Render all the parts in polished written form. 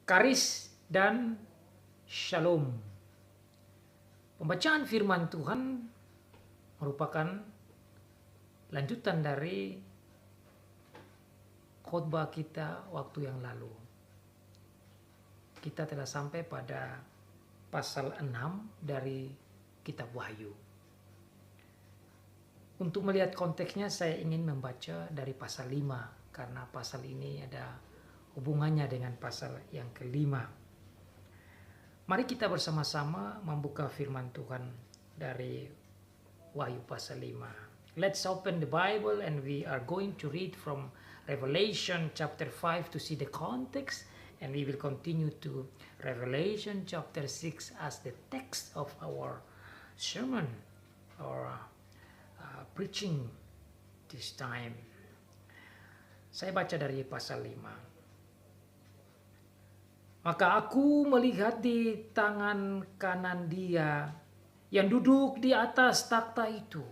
Karis dan Shalom. Pembacaan firman Tuhan merupakan lanjutan dari khotbah kita waktu yang lalu. Kita telah sampai pada pasal 6 dari kitab Wahyu. Untuk melihat konteksnya saya ingin membaca dari pasal 5 karena pasal ini ada hubungannya dengan pasal yang kelima. Mari kita bersama-sama membuka firman Tuhan dari Wahyu pasal 5. Let's open the Bible and we are going to read from Revelation chapter 5 to see the context, and we will continue to Revelation chapter 6 as the text of our sermon or preaching this time. Saya baca dari pasal 5. Maka aku melihat di tangan kanan Dia yang duduk di atas takhta itu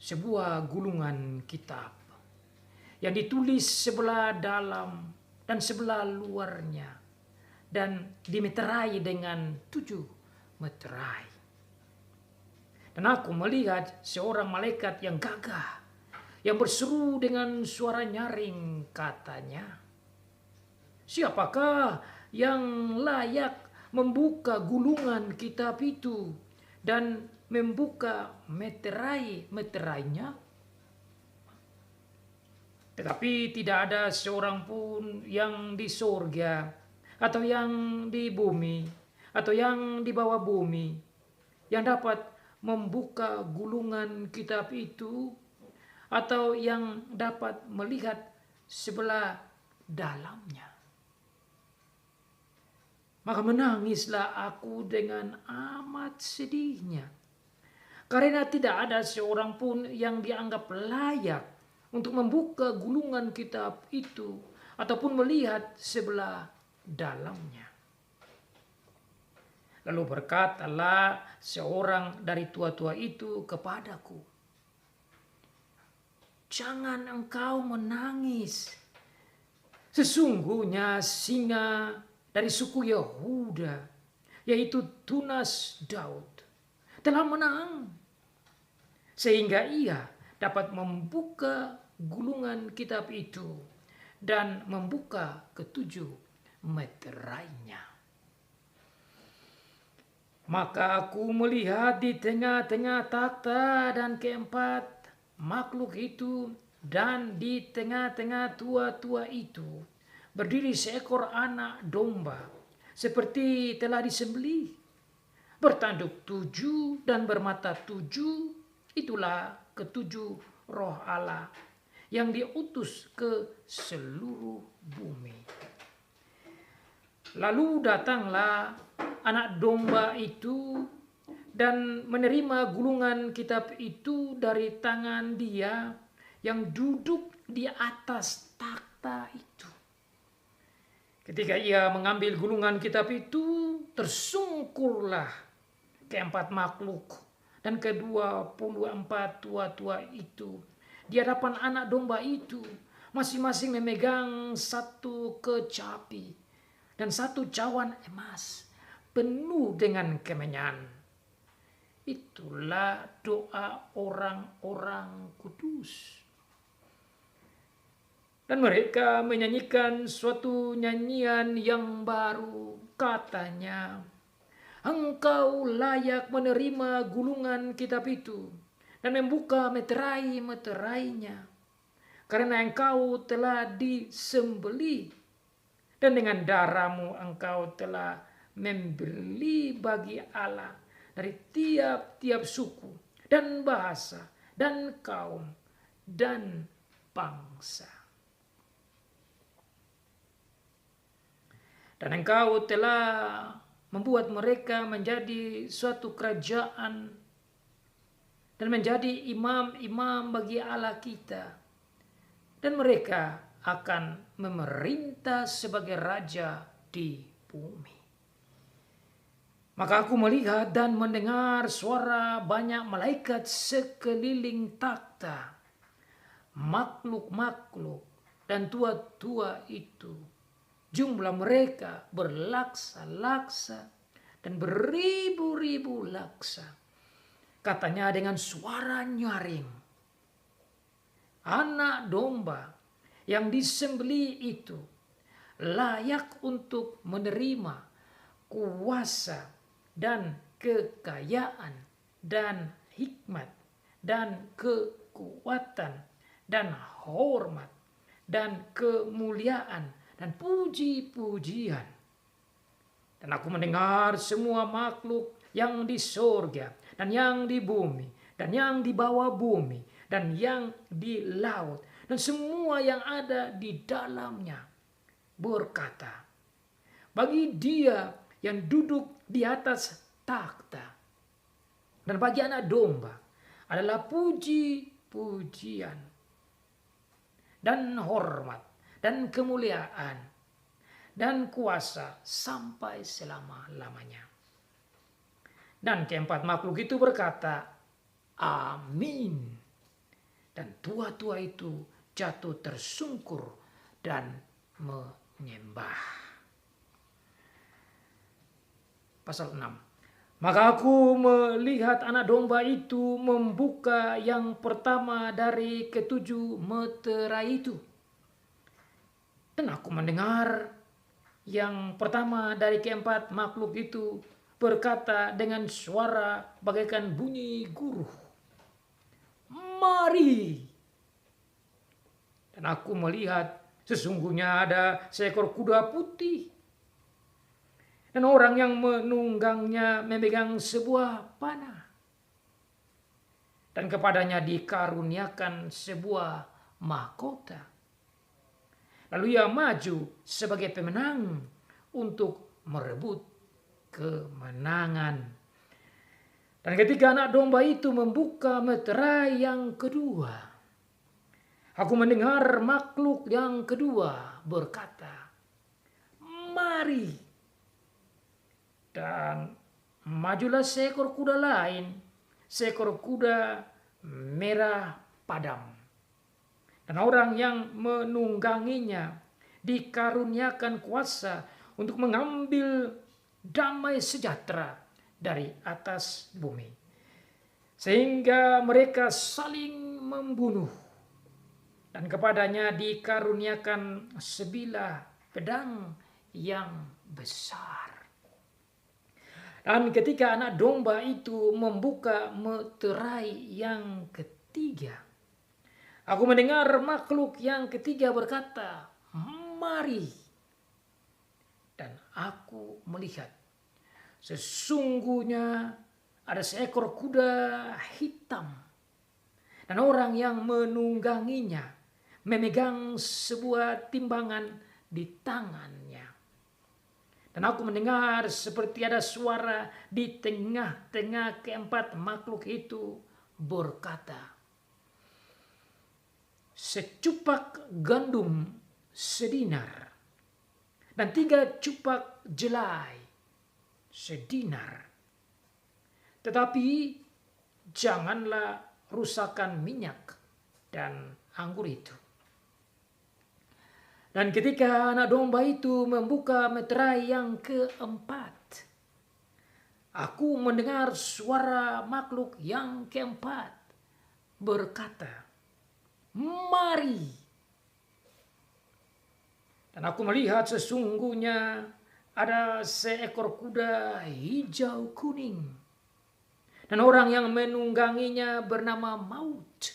sebuah gulungan kitab yang ditulis sebelah dalam dan sebelah luarnya dan dimeterai dengan 7 meterai. Dan aku melihat seorang malaikat yang gagah yang berseru dengan suara nyaring, katanya, siapakah yang layak membuka gulungan kitab itu dan membuka meterai-meterainya? Tetapi tidak ada seorang pun yang di sorga atau yang di bumi atau yang di bawah bumi yang dapat membuka gulungan kitab itu atau yang dapat melihat sebelah dalamnya. Maka menangislah aku dengan amat sedihnya, karena tidak ada seorang pun yang dianggap layak untuk membuka gulungan kitab itu ataupun melihat sebelah dalamnya. Lalu berkatalah seorang dari tua-tua itu kepadaku, jangan engkau menangis. Sesungguhnya singa dari suku Yehuda, yaitu tunas Daud, telah menang, sehingga ia dapat membuka gulungan kitab itu dan membuka ke-7 meterainya. Maka aku melihat di tengah-tengah takhta dan keempat makhluk itu dan di tengah-tengah tua-tua itu berdiri seekor anak domba seperti telah disembelih, bertanduk 7 dan bermata 7. Itulah ke-7 roh Allah yang diutus ke seluruh bumi. Lalu datanglah anak domba itu dan menerima gulungan kitab itu dari tangan Dia yang duduk di atas takhta itu. Ketika ia mengambil gulungan kitab itu, tersungkurlah keempat makhluk dan ke-24 tua-tua itu di hadapan anak domba itu, masing-masing memegang satu kecapi dan satu cawan emas penuh dengan kemenyan. Itulah doa orang-orang kudus. Dan mereka menyanyikan suatu nyanyian yang baru, katanya, engkau layak menerima gulungan kitab itu dan membuka meterai-meterainya, karena engkau telah disembelih dan dengan darahmu engkau telah membeli bagi Allah dari tiap-tiap suku dan bahasa dan kaum dan bangsa. Dan engkau telah membuat mereka menjadi suatu kerajaan dan menjadi imam-imam bagi Allah kita. Dan mereka akan memerintah sebagai raja di bumi. Maka aku melihat dan mendengar suara banyak malaikat sekeliling takhta, makhluk-makhluk dan tua-tua itu jumlah mereka berlaksa-laksa dan beribu-ribu laksa. Katanya dengan suara nyaring, anak domba yang disembelih itu layak untuk menerima kuasa dan kekayaan dan hikmat dan kekuatan dan hormat dan kemuliaan dan puji-pujian. Dan aku mendengar semua makhluk yang di sorga dan yang di bumi dan yang di bawah bumi dan yang di laut dan semua yang ada di dalamnya berkata, bagi Dia yang duduk di atas takhta dan bagi anak domba adalah puji-pujian dan hormat dan kemuliaan dan kuasa sampai selama-lamanya. Dan keempat makhluk itu berkata, amin. Dan tua-tua itu jatuh tersungkur dan menyembah. Pasal 6. Maka aku melihat anak domba itu membuka yang pertama dari ketujuh meterai itu. Dan aku mendengar yang pertama dari keempat makhluk itu berkata dengan suara bagaikan bunyi guruh, mari. Dan aku melihat sesungguhnya ada seekor kuda putih. Dan orang yang menunggangnya memegang sebuah panah. Dan kepadanya dikaruniakan sebuah mahkota. Lalu ia maju sebagai pemenang untuk merebut kemenangan. Dan ketika anak domba itu membuka meterai yang kedua, aku mendengar makhluk yang kedua berkata, mari. Dan majulah seekor kuda lain, seekor kuda merah padam. Dan orang yang menungganginya dikaruniakan kuasa untuk mengambil damai sejahtera dari atas bumi. Sehingga mereka saling membunuh. Dan kepadanya dikaruniakan sebilah pedang yang besar. Dan ketika anak domba itu membuka meterai yang ketiga, aku mendengar makhluk yang ketiga berkata, mari. Dan aku melihat sesungguhnya ada seekor kuda hitam. Dan orang yang menungganginya memegang sebuah timbangan di tangannya. Dan aku mendengar seperti ada suara di tengah-tengah keempat makhluk itu berkata, secupak gandum sedinar dan 3 cupak jelai sedinar. Tetapi janganlah rusakkan minyak dan anggur itu. Dan ketika anak domba itu membuka meterai yang keempat, aku mendengar suara makhluk yang keempat berkata, mari. Dan aku melihat sesungguhnya ada seekor kuda hijau kuning. Dan orang yang menungganginya bernama Maut.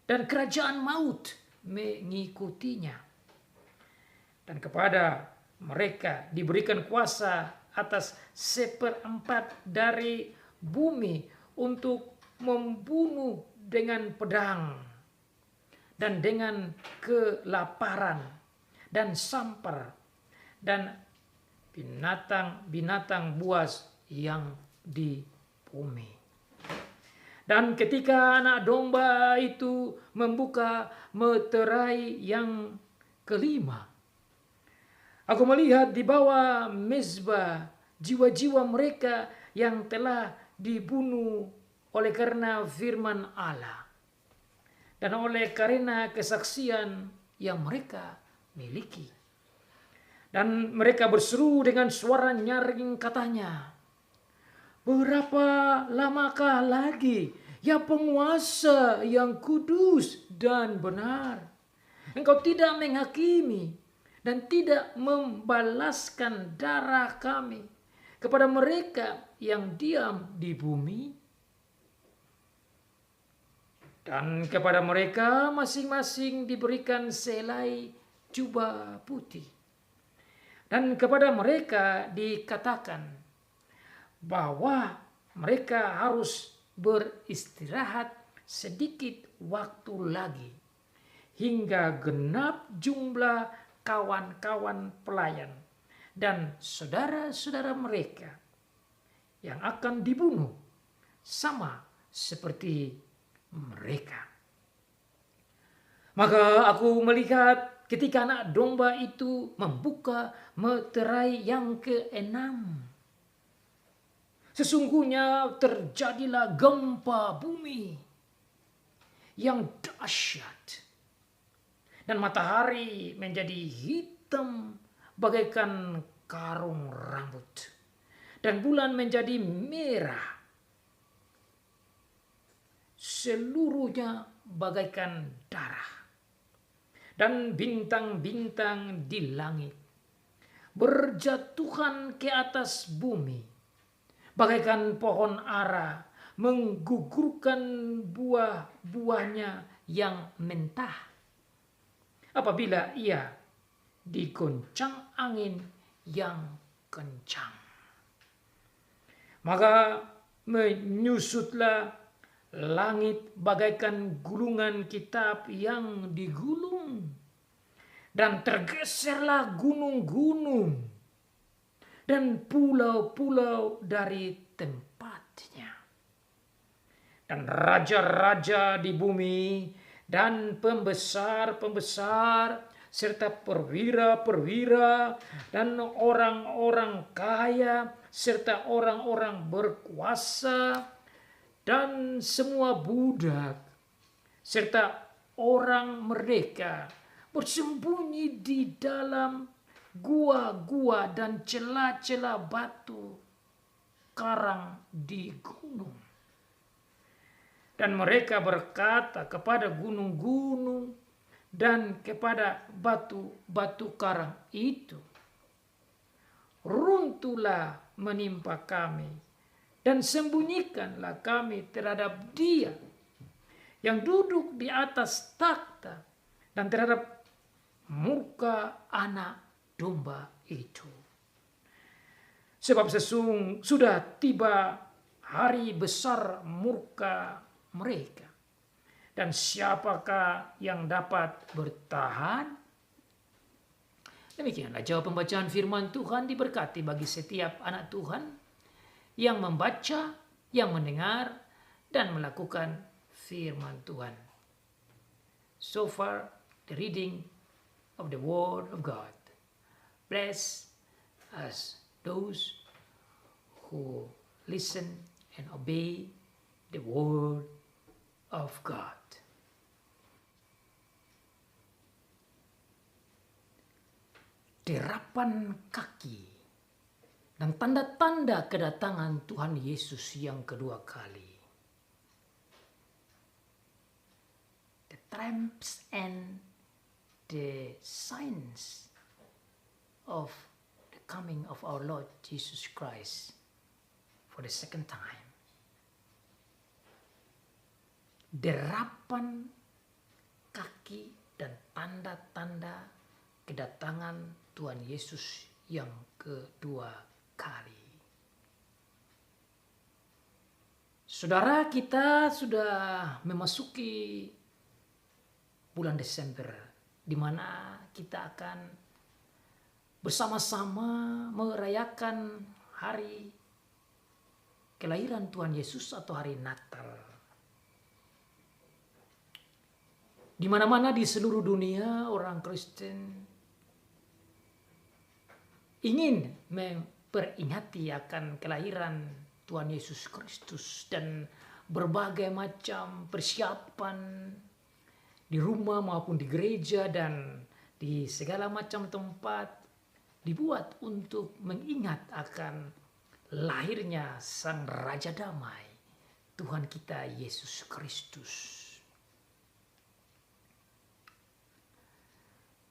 Dan kerajaan maut mengikutinya. Dan kepada mereka diberikan kuasa atas 1/4 dari bumi untuk membunuh dengan pedang dan dengan kelaparan dan sampar dan binatang-binatang buas yang di bumi. Dan ketika anak domba itu membuka meterai yang kelima, aku melihat di bawah mezbah jiwa-jiwa mereka yang telah dibunuh oleh karena firman Allah dan oleh karena kesaksian yang mereka miliki. Dan mereka berseru dengan suara nyaring katanya, "Berapa lamakah lagi, ya penguasa yang kudus dan benar? Engkau tidak menghakimi dan tidak membalaskan darah kami kepada mereka yang diam di bumi?" Dan kepada mereka masing-masing diberikan sehelai jubah putih. Dan kepada mereka dikatakan bahwa mereka harus beristirahat sedikit waktu lagi hingga genap jumlah kawan-kawan pelayan dan saudara-saudara mereka yang akan dibunuh sama seperti mereka. Maka aku melihat ketika anak domba itu membuka meterai yang keenam, sesungguhnya terjadilah gempa bumi yang dahsyat. Dan matahari menjadi hitam bagaikan karung rambut. Dan bulan menjadi merah. Seluruhnya bagaikan darah. Dan bintang-bintang di langit berjatuhan ke atas bumi bagaikan pohon ara menggugurkan buah-buahnya yang mentah apabila ia digoncang angin yang kencang. Maka menyusutlah langit bagaikan gulungan kitab yang digulung, dan tergeserlah gunung-gunung dan pulau-pulau dari tempatnya. Dan raja-raja di bumi dan pembesar-pembesar serta perwira-perwira dan orang-orang kaya serta orang-orang berkuasa dan semua budak serta orang merdeka bersembunyi di dalam gua-gua dan celah-celah batu karang di gunung. Dan mereka berkata kepada gunung-gunung dan kepada batu-batu karang itu, "Runtuhlah menimpa kami dan sembunyikanlah kami terhadap Dia yang duduk di atas takhta dan terhadap muka anak domba itu. Sebab sudah tiba hari besar murka mereka. Dan siapakah yang dapat bertahan?" Demikianlah jawab pembacaan firman Tuhan. Diberkati bagi setiap anak Tuhan yang membaca, yang mendengar, dan melakukan firman Tuhan. So far, the reading of the Word of God. Bless us, those who listen and obey the Word of God. Derapan kaki dan tanda-tanda kedatangan Tuhan Yesus yang kedua kali. The tramps and the signs of the coming of our Lord Jesus Christ for the second time. Derapan kaki dan tanda-tanda kedatangan Tuhan Yesus yang kedua kali. Saudara, kita sudah memasuki bulan Desember, di mana kita akan bersama-sama merayakan hari kelahiran Tuhan Yesus atau hari Natal. Di mana-mana di seluruh dunia orang Kristen ingin memperingati akan kelahiran Tuhan Yesus Kristus, dan berbagai macam persiapan di rumah maupun di gereja dan di segala macam tempat dibuat untuk mengingat akan lahirnya Sang Raja Damai, Tuhan kita Yesus Kristus.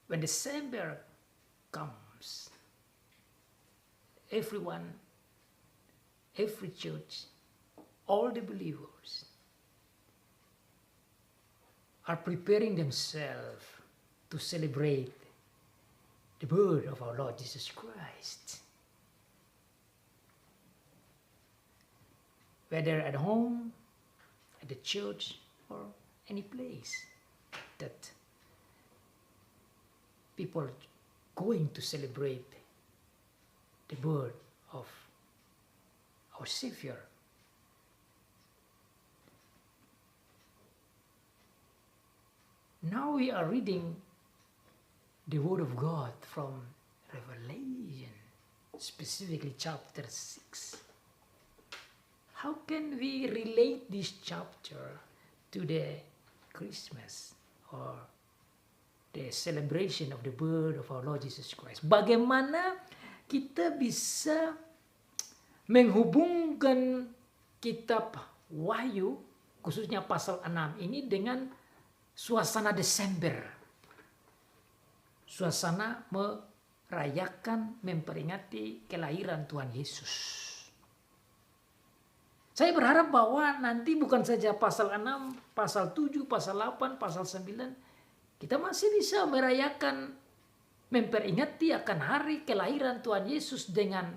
When December comes, everyone, every church, all the believers are preparing themselves to celebrate the birth of our Lord Jesus Christ. Whether at home, at the church, or any place that people are going to celebrate the birth of our Savior. Now we are reading the Word of God from Revelation, specifically chapter 6. How can we relate this chapter to the Christmas or the celebration of the birth of our Lord Jesus Christ? Bagaimana kita bisa menghubungkan kitab Wahyu, khususnya pasal 6 ini dengan suasana Desember. Suasana merayakan, memperingati kelahiran Tuhan Yesus. Saya berharap bahwa nanti bukan saja pasal 6, pasal 7, pasal 8, pasal 9, kita masih bisa merayakan, memperingati akan hari kelahiran Tuhan Yesus dengan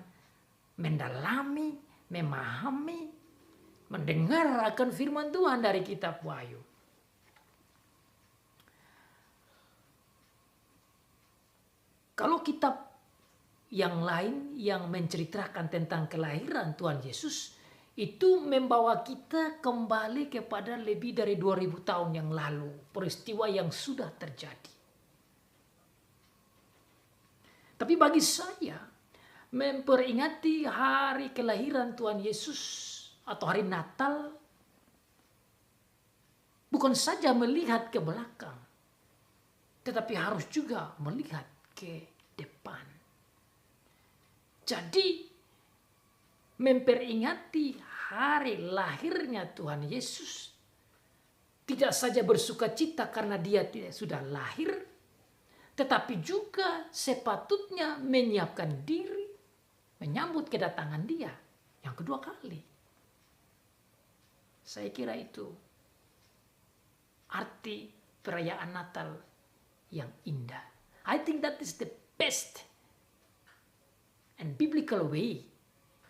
mendalami, memahami, mendengar akan firman Tuhan dari kitab Wahyu. Kalau kitab yang lain yang menceritakan tentang kelahiran Tuhan Yesus, itu membawa kita kembali kepada lebih dari 2000 tahun yang lalu, peristiwa yang sudah terjadi. Tapi bagi saya, memperingati hari kelahiran Tuhan Yesus atau hari Natal bukan saja melihat ke belakang, tetapi harus juga melihat ke depan. Jadi memperingati hari lahirnya Tuhan Yesus tidak saja bersuka cita karena dia sudah lahir, tetapi juga sepatutnya menyiapkan diri menyambut kedatangan dia yang kedua kali. Saya kira itu arti perayaan Natal yang indah. I think that is the best and biblical way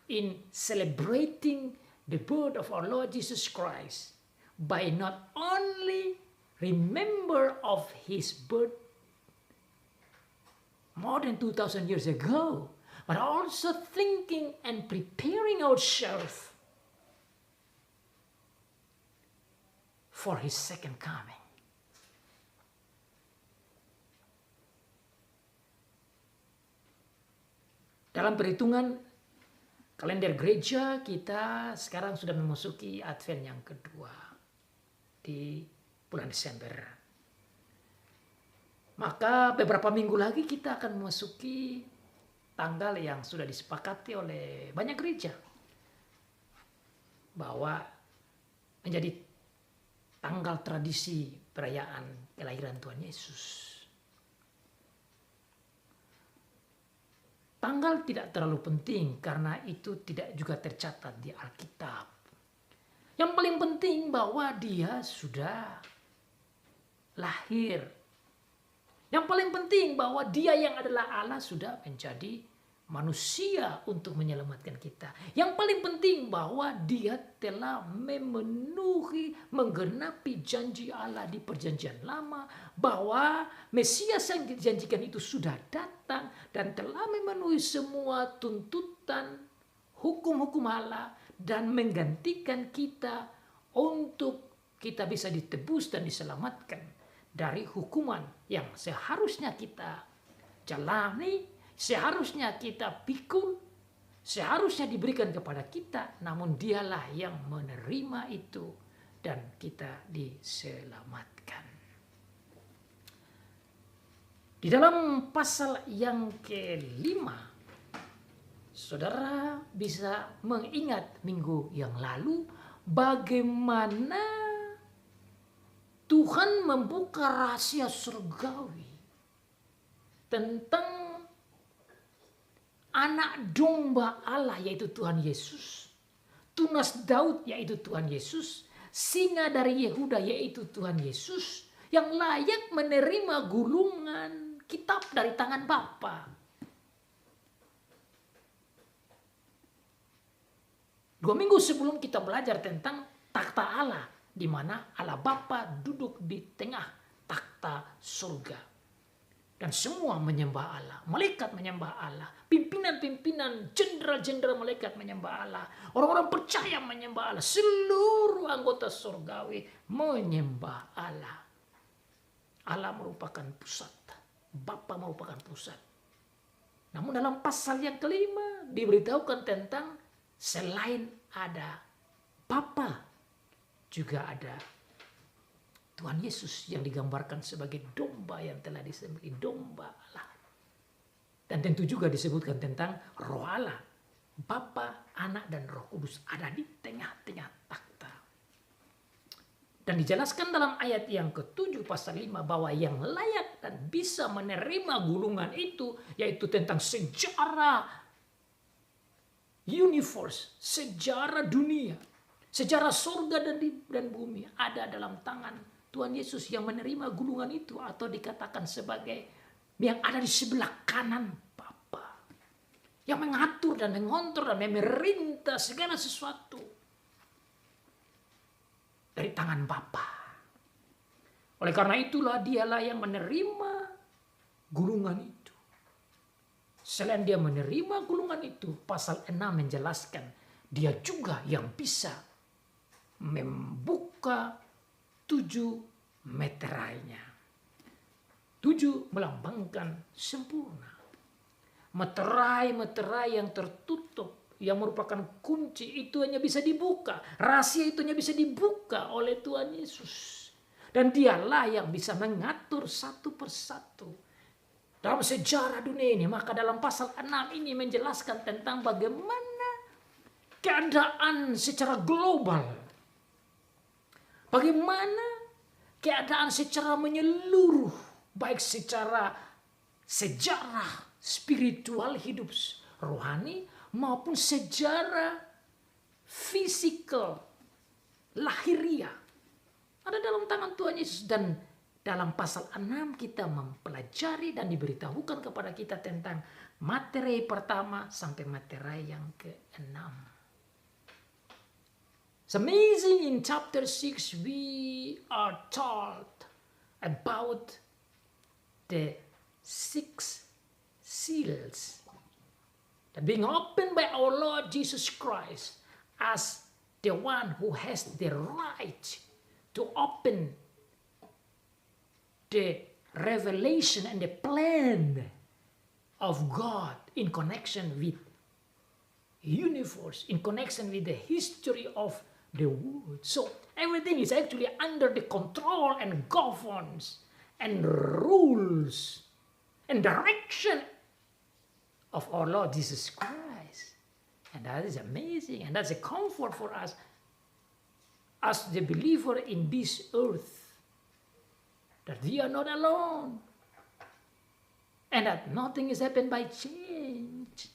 in celebrating the birth of our Lord Jesus Christ by not only remember of his birth more than 2,000 years ago, but also thinking and preparing ourselves for his second coming. Dalam perhitungan kalender gereja, kita sekarang sudah memasuki Advent yang kedua di bulan Desember. Maka beberapa minggu lagi kita akan memasuki tanggal yang sudah disepakati oleh banyak gereja, bahwa menjadi tanggal tradisi perayaan kelahiran Tuhan Yesus. Tanggal tidak terlalu penting karena itu tidak juga tercatat di Alkitab. Yang paling penting bahwa dia sudah lahir. Yang paling penting bahwa dia yang adalah Allah sudah menjadi manusia untuk menyelamatkan kita. Yang paling penting bahwa dia telah memenuhi, menggenapi janji Allah di perjanjian lama, bahwa Mesias yang dijanjikan itu sudah datang dan telah memenuhi semua tuntutan hukum-hukum Allah dan menggantikan kita untuk kita bisa ditebus dan diselamatkan dari hukuman yang seharusnya kita jalani, seharusnya kita pikul, seharusnya diberikan kepada kita, namun dialah yang menerima itu dan kita diselamatkan. Di Di dalam pasal yang kelima, saudara bisa mengingat minggu yang lalu bagaimana Tuhan membuka rahasia surgawi tentang anak domba Allah yaitu Tuhan Yesus, tunas Daud yaitu Tuhan Yesus, singa dari Yehuda yaitu Tuhan Yesus, yang layak menerima gulungan kitab dari tangan Bapa. 2 minggu sebelum kita belajar tentang takhta Allah, di mana Allah Bapa duduk di tengah takhta surga. Dan semua menyembah Allah, malaikat menyembah Allah, pimpinan-pimpinan, jenderal-jenderal malaikat menyembah Allah, orang-orang percaya menyembah Allah, seluruh anggota surgawi menyembah Allah. Allah merupakan pusat, Bapa merupakan pusat. Namun dalam pasal yang kelima diberitahukan tentang selain ada Bapa, juga ada Tuhan Yesus yang digambarkan sebagai domba yang telah disembelih, domba Allah. Dan tentu juga disebutkan tentang Roh Allah, Bapa, Anak, dan Roh Kudus ada di tengah-tengah takhta. Dan dijelaskan dalam ayat yang ke-7 pasal 5 bahwa yang layak dan bisa menerima gulungan itu yaitu tentang sejarah universe, sejarah dunia, sejarah surga dan bumi ada dalam tangan Tuhan Yesus yang menerima gulungan itu, atau dikatakan sebagai yang ada di sebelah kanan Bapa, yang mengatur dan mengontrol dan memerintah segala sesuatu dari tangan Bapa. Oleh karena itulah dialah yang menerima gulungan itu. Selain dia menerima gulungan itu, pasal 6 menjelaskan dia juga yang bisa membuka 7 meterainya. 7 melambangkan sempurna. Meterai-meterai yang tertutup, yang merupakan kunci, itu hanya bisa dibuka. Rahasia itu hanya bisa dibuka oleh Tuhan Yesus. Dan dialah yang bisa mengatur satu persatu dalam sejarah dunia ini. Maka dalam pasal 6 ini menjelaskan tentang bagaimana keadaan secara global, bagaimana keadaan secara menyeluruh, baik secara sejarah spiritual hidup rohani maupun sejarah fisikal lahiriah ada dalam tangan Tuhan Yesus. Dan dalam pasal 6 kita mempelajari dan diberitahukan kepada kita tentang materai pertama sampai materai yang ke-6. It's amazing, in chapter 6 we are taught about the 6 seals that being opened by our Lord Jesus Christ as the one who has the right to open the revelation and the plan of God in connection with universe, in connection with the history of the world. So everything is actually under the control and governance and rules and direction of our Lord Jesus Christ. And that is amazing, and that's a comfort for us as the believer in this earth, that we are not alone, and that nothing is happened by change,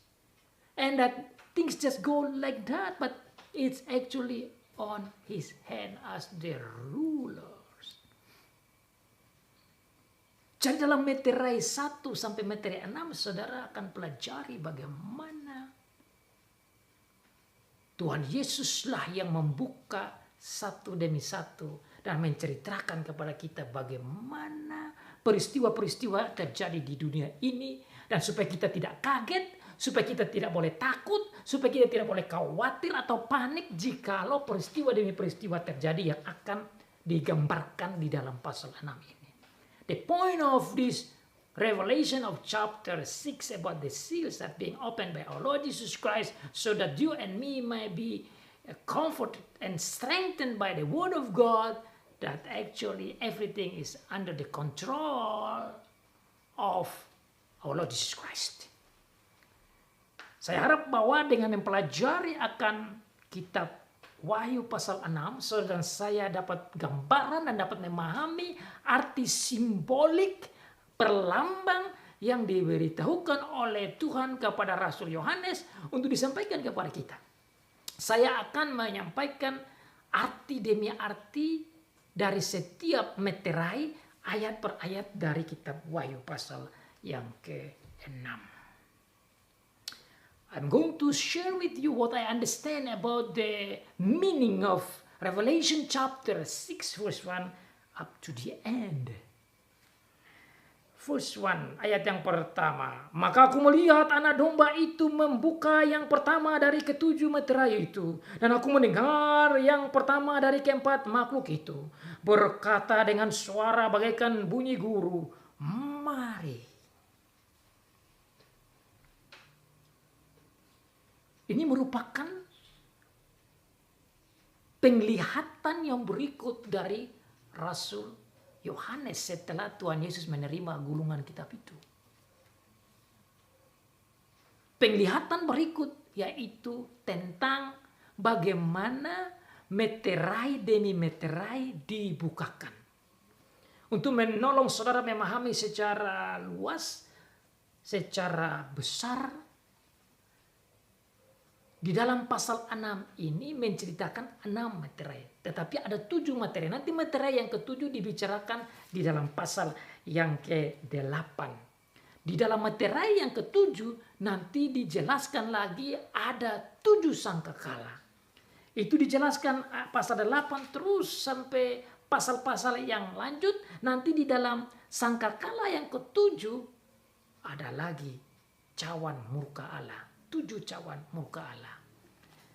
and that things just go like that, but it's actually on His hand as the rulers. Jadi dalam materai 1 sampai materai 6, saudara akan pelajari bagaimana Tuhan Yesuslah yang membuka satu demi satu dan menceritakan kepada kita bagaimana peristiwa-peristiwa terjadi di dunia ini, dan supaya kita tidak kaget, supaya kita tidak boleh takut, supaya kita tidak boleh khawatir atau panik jikalau peristiwa demi peristiwa terjadi yang akan digambarkan di dalam pasal 6 ini. The point of this revelation of chapter 6 about the seals that being opened by our Lord Jesus Christ, so that you and me may be comforted and strengthened by the word of God, that actually everything is under the control of our Lord Jesus Christ. Saya harap bahwa dengan mempelajari akan kitab Wahyu pasal 6, saudara dan saya dapat gambaran dan dapat memahami arti simbolik perlambang yang diberitahukan oleh Tuhan kepada Rasul Yohanes untuk disampaikan kepada kita. Saya akan menyampaikan arti demi arti dari setiap meterai ayat per ayat dari kitab Wahyu pasal yang ke-6. I'm going to share with you what I understand about the meaning of Revelation chapter 6 verse 1 up to the end. Verse 1, ayat yang pertama. Maka aku melihat anak domba itu membuka yang pertama dari ketujuh meterai itu. Dan aku mendengar yang pertama dari keempat makhluk itu berkata dengan suara bagaikan bunyi guru, mari. Ini merupakan penglihatan yang berikut dari Rasul Yohanes setelah Tuhan Yesus menerima gulungan kitab itu. Penglihatan berikut yaitu tentang bagaimana meterai demi meterai dibukakan. Untuk menolong saudara memahami secara luas, secara besar, di dalam pasal 6 ini menceritakan 6 meterai. Tetapi ada 7 meterai. Nanti meterai yang ke-7 dibicarakan di dalam pasal yang ke-8. Di dalam meterai yang ke-7 nanti dijelaskan lagi ada 7 sangkakala. Itu dijelaskan pasal 8 terus sampai pasal-pasal yang lanjut. Nanti di dalam sangkakala yang ke-7 ada lagi cawan murka Allah. 7 cawan murka Allah.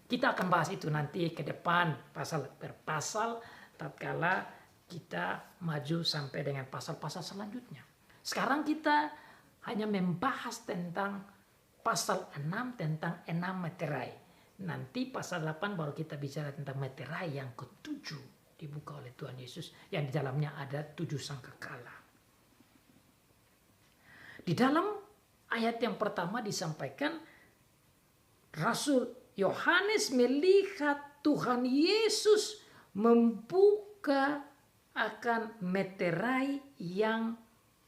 Kita akan bahas itu nanti ke depan pasal per pasal tatkala kita maju sampai dengan pasal-pasal selanjutnya. Sekarang kita hanya membahas tentang pasal 6 tentang 6 meterai. Nanti pasal 8 baru kita bicara tentang meterai yang ke-7 dibuka oleh Tuhan Yesus yang di dalamnya ada 7 sangkakala. Di dalam ayat yang pertama disampaikan Rasul Yohanes melihat Tuhan Yesus membuka akan meterai yang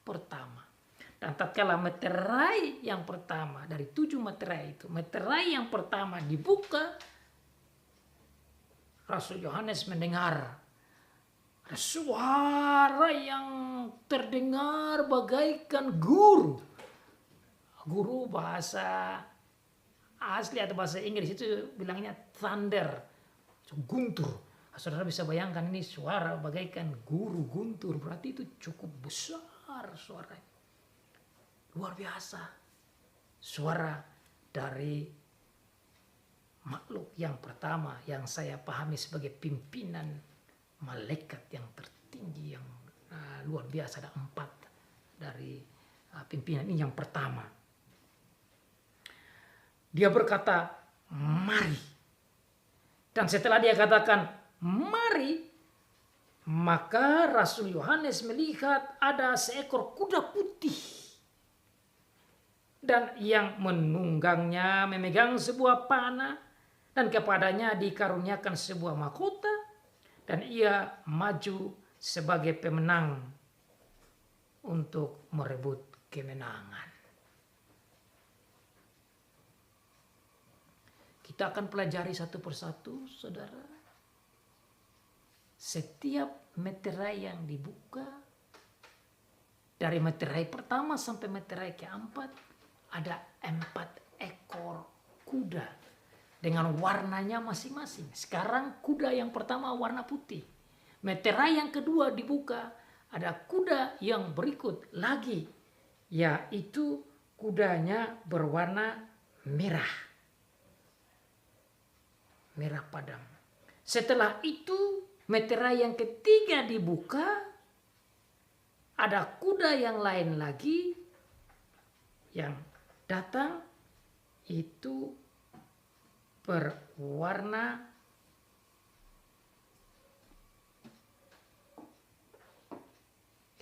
pertama. Dan tatkala meterai yang pertama dari 7 meterai itu, meterai yang pertama dibuka, Rasul Yohanes mendengar ada suara yang terdengar bagaikan guru. Guru bahasa asli atau bahasa Inggris itu bilangnya thunder, guntur. Saudara bisa bayangkan ini suara bagaikan guru guntur, berarti itu cukup besar suaranya. Luar biasa. Suara dari makhluk yang pertama yang saya pahami sebagai pimpinan malaikat yang tertinggi yang luar biasa. Ada 4 dari pimpinan ini yang pertama. Dia berkata, mari. Dan setelah dia katakan, mari, maka Rasul Yohanes melihat ada seekor kuda putih. Dan yang menunggangnya memegang sebuah panah. Dan kepadanya dikaruniakan sebuah mahkota. Dan ia maju sebagai pemenang untuk merebut kemenangan. Kita akan pelajari satu persatu, saudara. Setiap meterai yang dibuka, dari meterai pertama sampai meterai keempat, ada 4 ekor kuda dengan warnanya masing-masing. Sekarang kuda yang pertama warna putih. Meterai yang kedua dibuka, ada kuda yang berikut lagi, yaitu kudanya berwarna merah. Merah padam. Setelah itu meterai yang ketiga dibuka, ada kuda yang lain lagi yang datang itu berwarna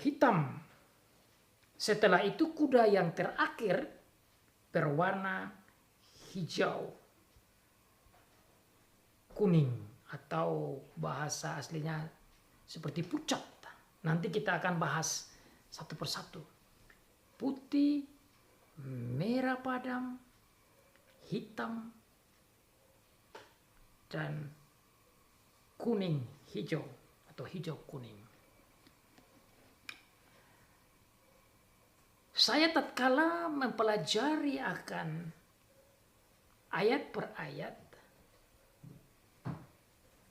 hitam. Setelah itu kuda yang terakhir berwarna hijau kuning atau bahasa aslinya seperti pucat. Nanti kita akan bahas satu persatu. Putih, merah padam, hitam, dan kuning hijau atau hijau kuning. Saya tatkala mempelajari akan ayat per ayat,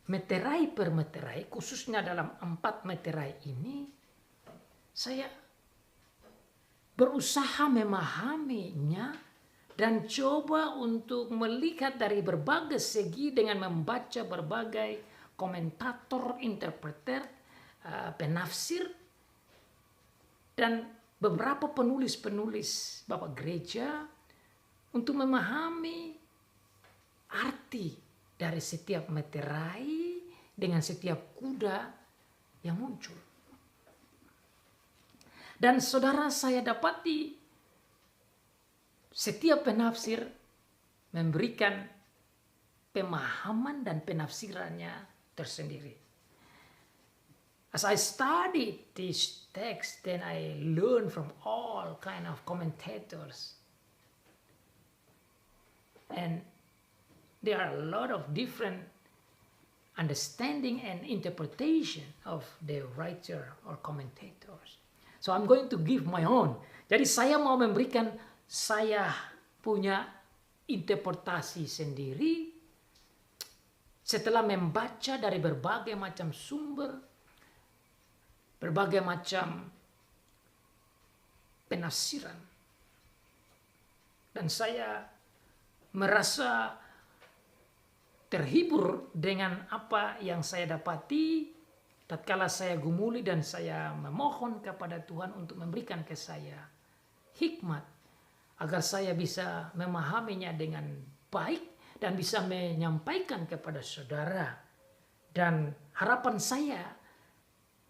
meterai per meterai, khususnya dalam 4 meterai ini, saya berusaha memahaminya dan coba untuk melihat dari berbagai segi dengan membaca berbagai komentator, interpreter, penafsir, dan beberapa penulis-penulis Bapak Gereja untuk memahami arti dari setiap meterai dengan setiap kuda yang muncul. Dan saudara, saya dapati setiap penafsir memberikan pemahaman dan penafsirannya tersendiri. As I studied this text, then I learned from all kind of commentators. And there are a lot of different understanding and interpretation of the writer or commentators. So I'm going to give my own. Jadi saya mau memberikan saya punya interpretasi sendiri setelah membaca dari berbagai macam sumber, berbagai macam penafsiran. Dan saya merasa terhibur dengan apa yang saya dapati tatkala saya gumuli dan saya memohon kepada Tuhan untuk memberikan ke saya hikmat agar saya bisa memahaminya dengan baik dan bisa menyampaikan kepada saudara. Dan harapan saya,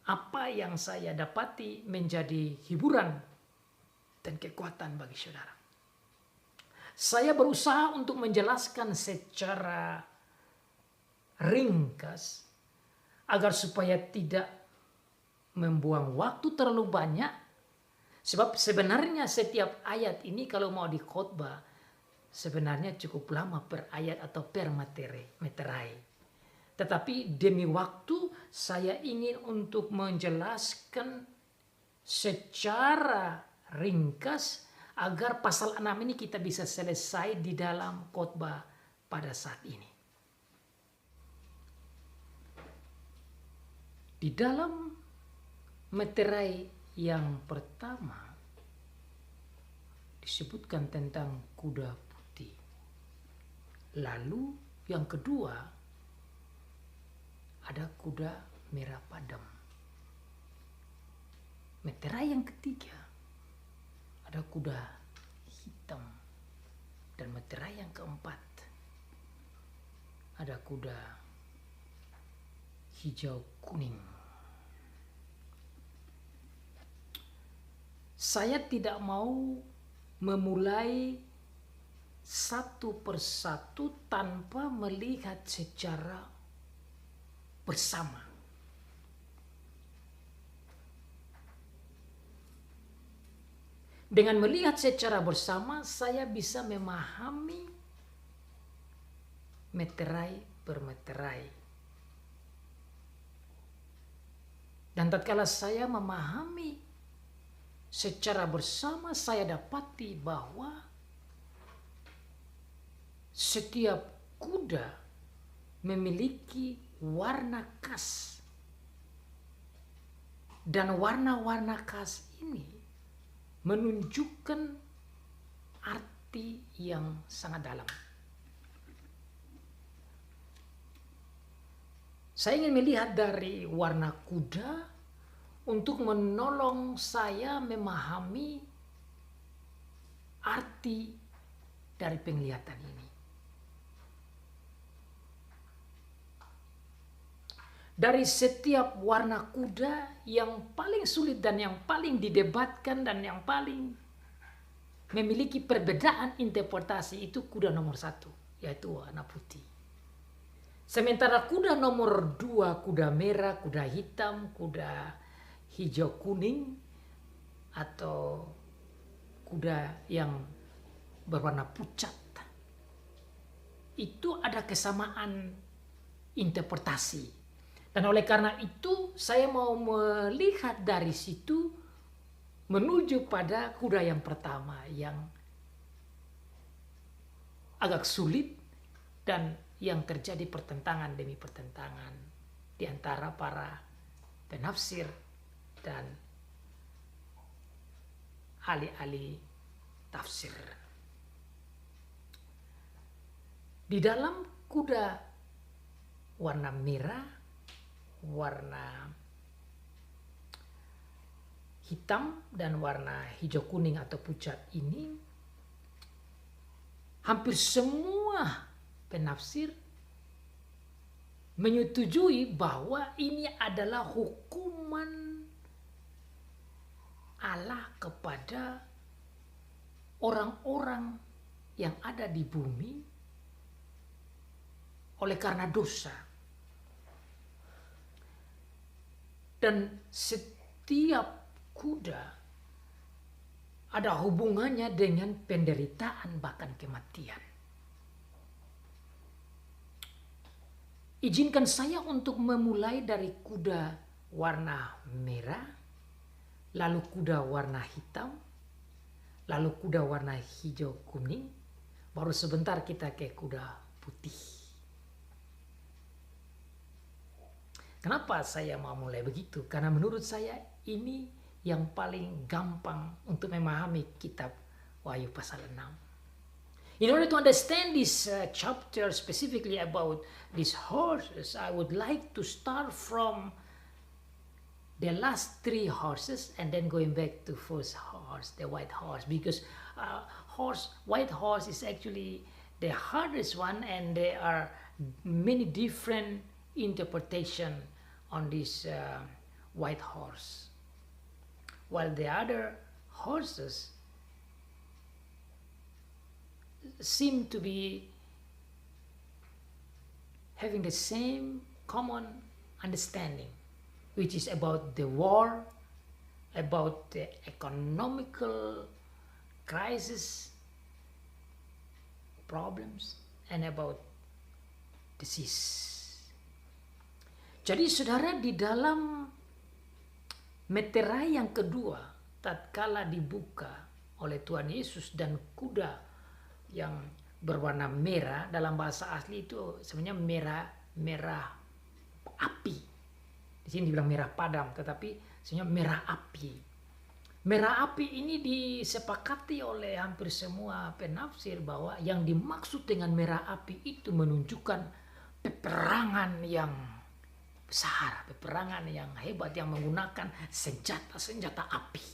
apa yang saya dapati menjadi hiburan dan kekuatan bagi saudara. Saya berusaha untuk menjelaskan secara ringkas agar supaya tidak membuang waktu terlalu banyak. Sebab sebenarnya setiap ayat ini kalau mau dikhotbah sebenarnya cukup lama per ayat atau per meterai. Tetapi demi waktu saya ingin untuk menjelaskan secara ringkas agar pasal 6 ini kita bisa selesai di dalam khotbah pada saat ini. Di dalam meterai yang pertama disebutkan tentang kuda putih. Lalu yang kedua ada kuda merah padam. Meterai yang ketiga ada kuda hitam. Dan meterai yang keempat ada kuda hijau kuning. Saya tidak mau memulai satu persatu tanpa melihat secara bersama. Dengan melihat secara bersama, saya bisa memahami meterai per meterai. Dan tatkala saya memahami secara bersama, saya dapati bahwa setiap kuda memiliki warna khas. Dan warna-warna khas ini menunjukkan arti yang sangat dalam. Saya ingin melihat dari warna kuda untuk menolong saya memahami arti dari penglihatan ini. Dari setiap warna kuda, yang paling sulit dan yang paling didebatkan dan yang paling memiliki perbedaan interpretasi itu kuda nomor 1, yaitu warna putih. Sementara kuda nomor 2, kuda merah, kuda hitam, kuda hijau kuning, atau kuda yang berwarna pucat, itu ada kesamaan interpretasi. Dan oleh karena itu saya mau melihat dari situ menuju pada kuda yang pertama yang agak sulit dan yang terjadi pertentangan demi pertentangan di antara para penafsir dan ahli-ahli tafsir. Di dalam kuda warna merah, warna hitam, dan warna hijau kuning atau pucat ini, hampir semua penafsir menyetujui bahwa ini adalah hukuman Allah kepada orang-orang yang ada di bumi oleh karena dosa. Dan setiap kuda ada hubungannya dengan penderitaan bahkan kematian. Izinkan saya untuk memulai dari kuda warna merah, lalu kuda warna hitam, lalu kuda warna hijau kuning, baru sebentar kita ke kuda putih. Kenapa saya mau mulai begitu? Karena menurut saya ini yang paling gampang untuk memahami kitab Wahyu pasal 6. In order to understand this chapter specifically about these horses, I would like to start from the last 3 horses and then going back to first horse, the white horse, because white horse is actually the hardest one, and there are many different interpretation on this white horse, while the other horses seem to be having the same common understanding, which is about the war, about the economical crisis, problems, and about disease. Jadi saudara, di dalam meterai yang kedua, tatkala dibuka oleh Tuhan Yesus dan kuda yang berwarna merah, dalam bahasa asli itu sebenarnya merah api. Di sini dibilang merah padam, tetapi sebenarnya merah api. Merah api ini disepakati oleh hampir semua penafsir bahwa yang dimaksud dengan merah api itu menunjukkan peperangan yang besar, peperangan yang hebat yang menggunakan senjata-senjata api.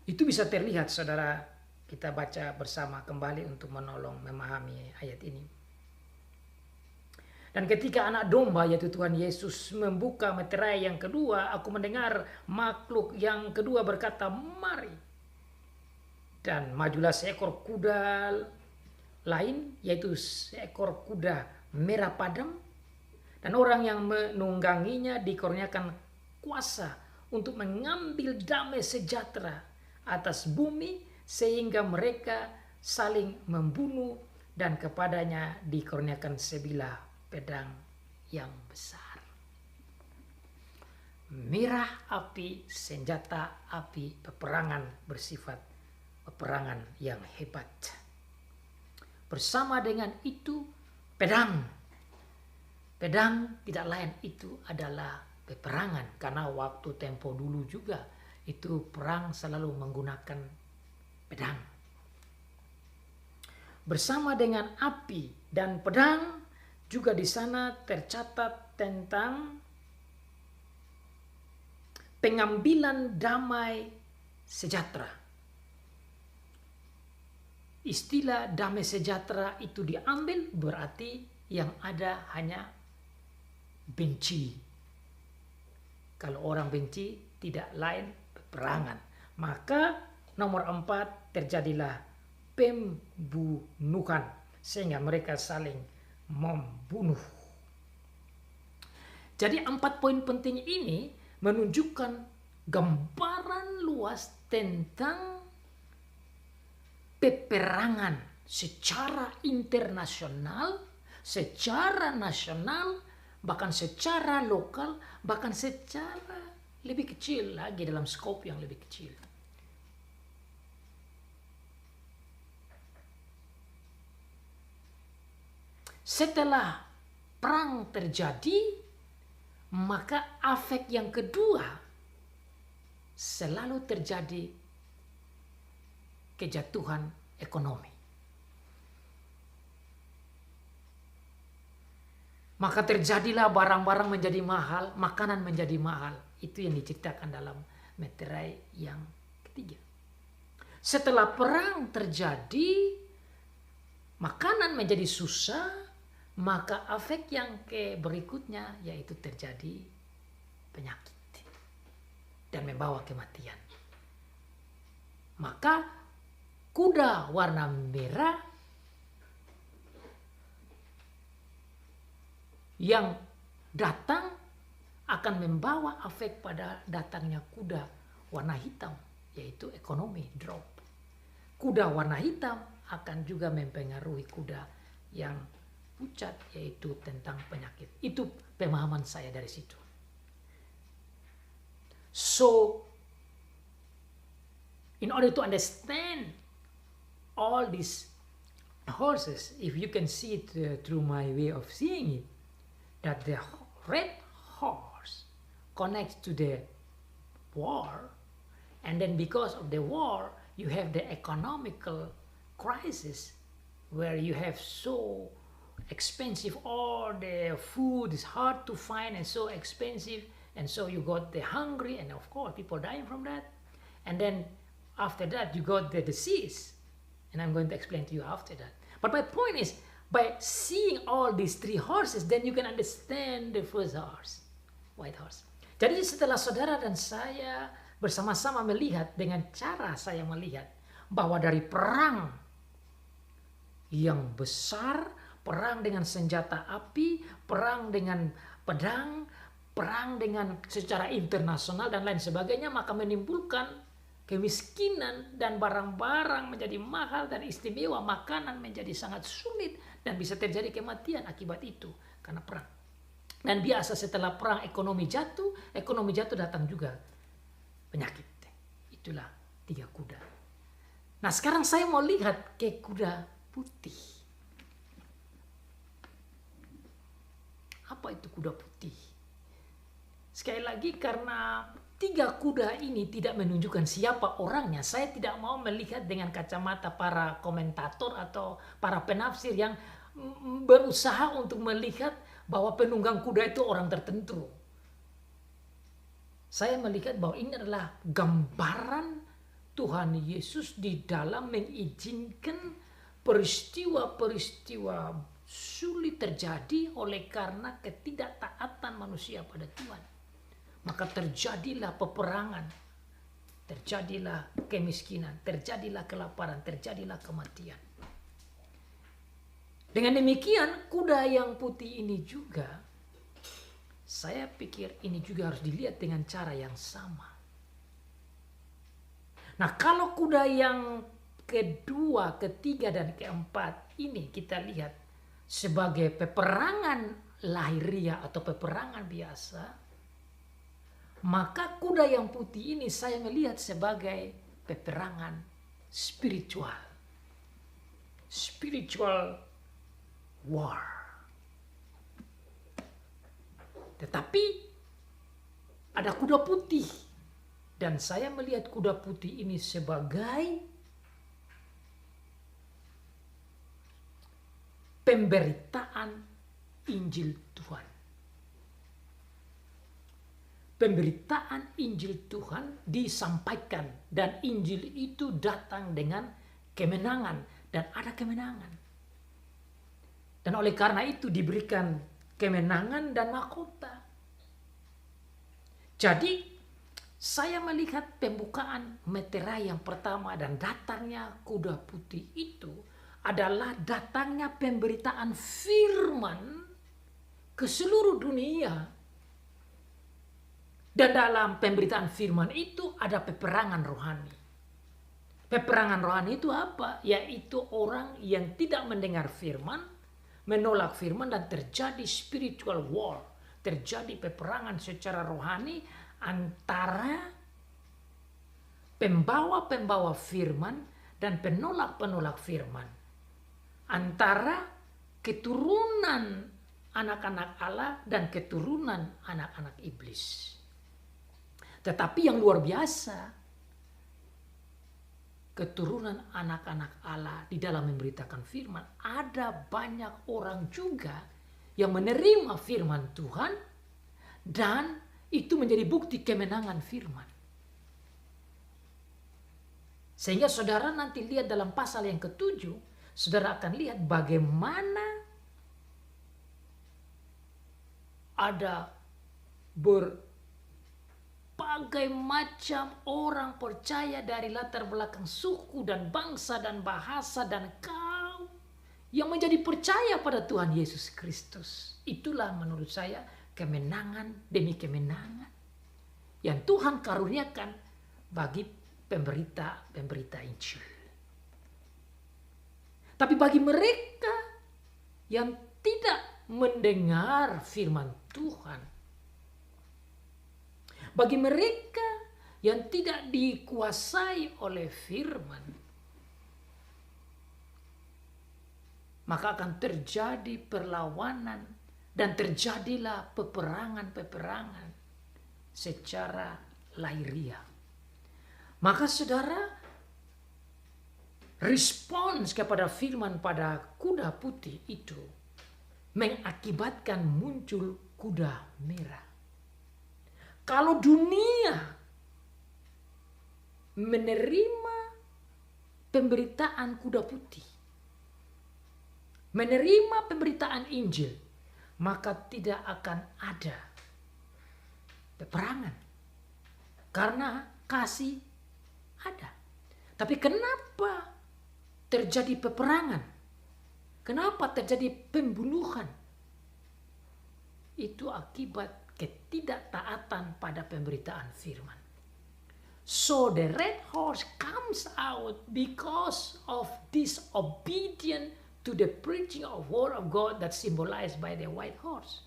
Itu bisa terlihat, saudara, kita baca bersama kembali untuk menolong memahami ayat ini. Dan ketika anak domba yaitu Tuhan Yesus membuka meterai yang kedua, aku mendengar makhluk yang kedua berkata, "Mari." Dan majulah seekor kuda lain, yaitu seekor kuda merah padam, dan orang yang menungganginya dikurniakan kuasa untuk mengambil damai sejahtera atas bumi, sehingga mereka saling membunuh, dan kepadanya dikurniakan sebilah pedang yang besar. Merah api, senjata api, peperangan bersifat peperangan yang hebat. Bersama dengan itu pedang. Pedang tidak lain itu adalah peperangan, karena waktu tempo dulu juga itu perang selalu menggunakan pedang. Bersama dengan api dan pedang juga di sana tercatat tentang pengambilan damai sejahtera. istilah damai sejahtera itu diambil, berarti yang ada hanya benci. Kalau orang benci tidak lain peperangan. Maka nomor 4, terjadilah pembunuhan sehingga mereka saling membunuh. Jadi 4 poin penting ini menunjukkan gambaran luas tentang peperangan secara internasional, secara nasional, bahkan secara lokal, bahkan secara lebih kecil lagi dalam skop yang lebih kecil. Setelah perang terjadi, maka efek yang kedua selalu terjadi kejatuhan ekonomi. Maka terjadilah barang-barang menjadi mahal, makanan menjadi mahal. Itu yang diceritakan dalam meterai yang ketiga. Setelah perang terjadi, makanan menjadi susah, maka efek yang berikutnya yaitu terjadi penyakit dan membawa kematian. Maka kuda warna merah yang datang akan membawa efek pada datangnya kuda warna hitam, yaitu ekonomi drop. Kuda warna hitam akan juga mempengaruhi kuda yang pucat, yaitu tentang penyakit. Itu pemahaman saya dari situ. So, in order to understand all these horses, if you can see it through my way of seeing it, that the red horse connects to the war, and then because of the war, you have the economical crisis where you have so expensive, all the food is hard to find and so expensive, and so you got the hungry, and of course people dying from that, and then after that you got the disease, and I'm going to explain to you after that. But my point is, by seeing all these 3 horses, then you can understand the first horse, white horse. Jadi setelah saudara dan saya bersama-sama melihat dengan cara saya melihat bahwa dari perang yang besar, perang dengan senjata api, perang dengan pedang, perang dengan secara internasional dan lain sebagainya, maka menimbulkan kemiskinan dan barang-barang menjadi mahal dan istimewa, makanan menjadi sangat sulit dan bisa terjadi kematian akibat itu karena perang. Dan biasa setelah perang ekonomi jatuh datang juga penyakit. Itulah 3 kuda. Nah, sekarang saya mau lihat ke kuda putih. Apa itu kuda putih? Sekali lagi, karena 3 kuda ini tidak menunjukkan siapa orangnya, saya tidak mau melihat dengan kacamata para komentator atau para penafsir yang berusaha untuk melihat bahwa penunggang kuda itu orang tertentu. Saya melihat bahwa ini adalah gambaran Tuhan Yesus di dalam mengizinkan peristiwa-peristiwa sulit terjadi oleh karena ketidaktaatan manusia pada Tuhan. Maka terjadilah peperangan, terjadilah kemiskinan, terjadilah kelaparan, terjadilah kematian. Dengan demikian, kuda yang putih ini juga, saya pikir ini juga harus dilihat dengan cara yang sama. Nah, kalau kuda yang kedua, ketiga, dan keempat ini kita lihat sebagai peperangan lahiriah atau peperangan biasa, maka kuda yang putih ini saya melihat sebagai peperangan spiritual. Spiritual war. Tetapi ada kuda putih. Dan saya melihat kuda putih ini sebagai pemberitaan Injil Tuhan. Pemberitaan Injil Tuhan disampaikan dan Injil itu datang dengan kemenangan dan ada kemenangan. Dan oleh karena itu diberikan kemenangan dan mahkota. Jadi saya melihat pembukaan meterai yang pertama dan datangnya kuda putih itu adalah datangnya pemberitaan firman ke seluruh dunia. Dan dalam pemberitaan firman itu ada peperangan rohani. Peperangan rohani itu apa? Yaitu orang yang tidak mendengar firman, menolak firman, dan terjadi spiritual war. Terjadi peperangan secara rohani antara pembawa-pembawa firman dan penolak-penolak firman. Antara keturunan anak-anak Allah dan keturunan anak-anak iblis. Tetapi yang luar biasa, keturunan anak-anak Allah di dalam memberitakan firman, ada banyak orang juga yang menerima firman Tuhan dan itu menjadi bukti kemenangan firman. Sehingga saudara nanti lihat dalam pasal yang ke-7, saudara akan lihat bagaimana ada berbagai macam orang percaya dari latar belakang suku dan bangsa dan bahasa dan kaum yang menjadi percaya pada Tuhan Yesus Kristus. Itulah menurut saya kemenangan demi kemenangan yang Tuhan karuniakan bagi pemberita Injil. Tapi bagi mereka yang tidak mendengar firman Tuhan, bagi mereka yang tidak dikuasai oleh firman, maka akan terjadi perlawanan dan terjadilah peperangan-peperangan secara lahiriah. Maka saudara, respons kepada firman pada kuda putih itu mengakibatkan muncul kuda merah. Kalau dunia menerima pemberitaan kuda putih, menerima pemberitaan Injil, maka tidak akan ada peperangan. Karena kasih ada. Tapi kenapa terjadi peperangan? Kenapa terjadi pembunuhan? Itu akibat ketidaktaatan pada pemberitaan firman. So the red horse comes out because of disobedience to the preaching of word of God that symbolized by the white horse.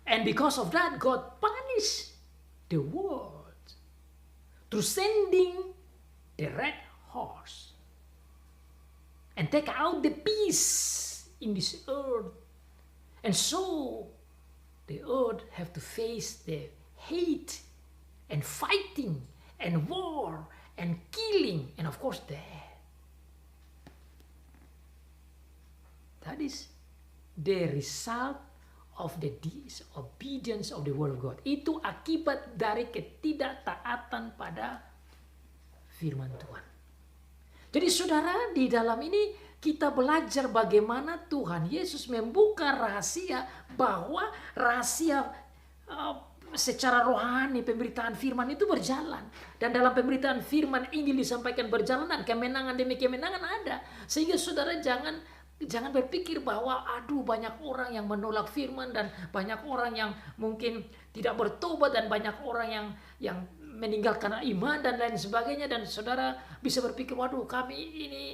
And because of that, God punished the world through sending the red horse and take out the peace in this earth. And so the earth have to face the hate and fighting and war and killing and of course death. That is the result of the disobedience of the word of God. Itu akibat dari ketidaktaatan pada firman Tuhan. Jadi saudara, di dalam ini kita belajar bagaimana Tuhan Yesus membuka rahasia bahwa rahasia secara rohani pemberitaan firman itu berjalan. Dan dalam pemberitaan firman Injil disampaikan berjalan dan kemenangan demi kemenangan ada. Sehingga saudara jangan berpikir bahwa aduh banyak orang yang menolak firman dan banyak orang yang mungkin tidak bertobat dan banyak orang yang meninggalkan iman dan lain sebagainya, dan saudara bisa berpikir waduh kami ini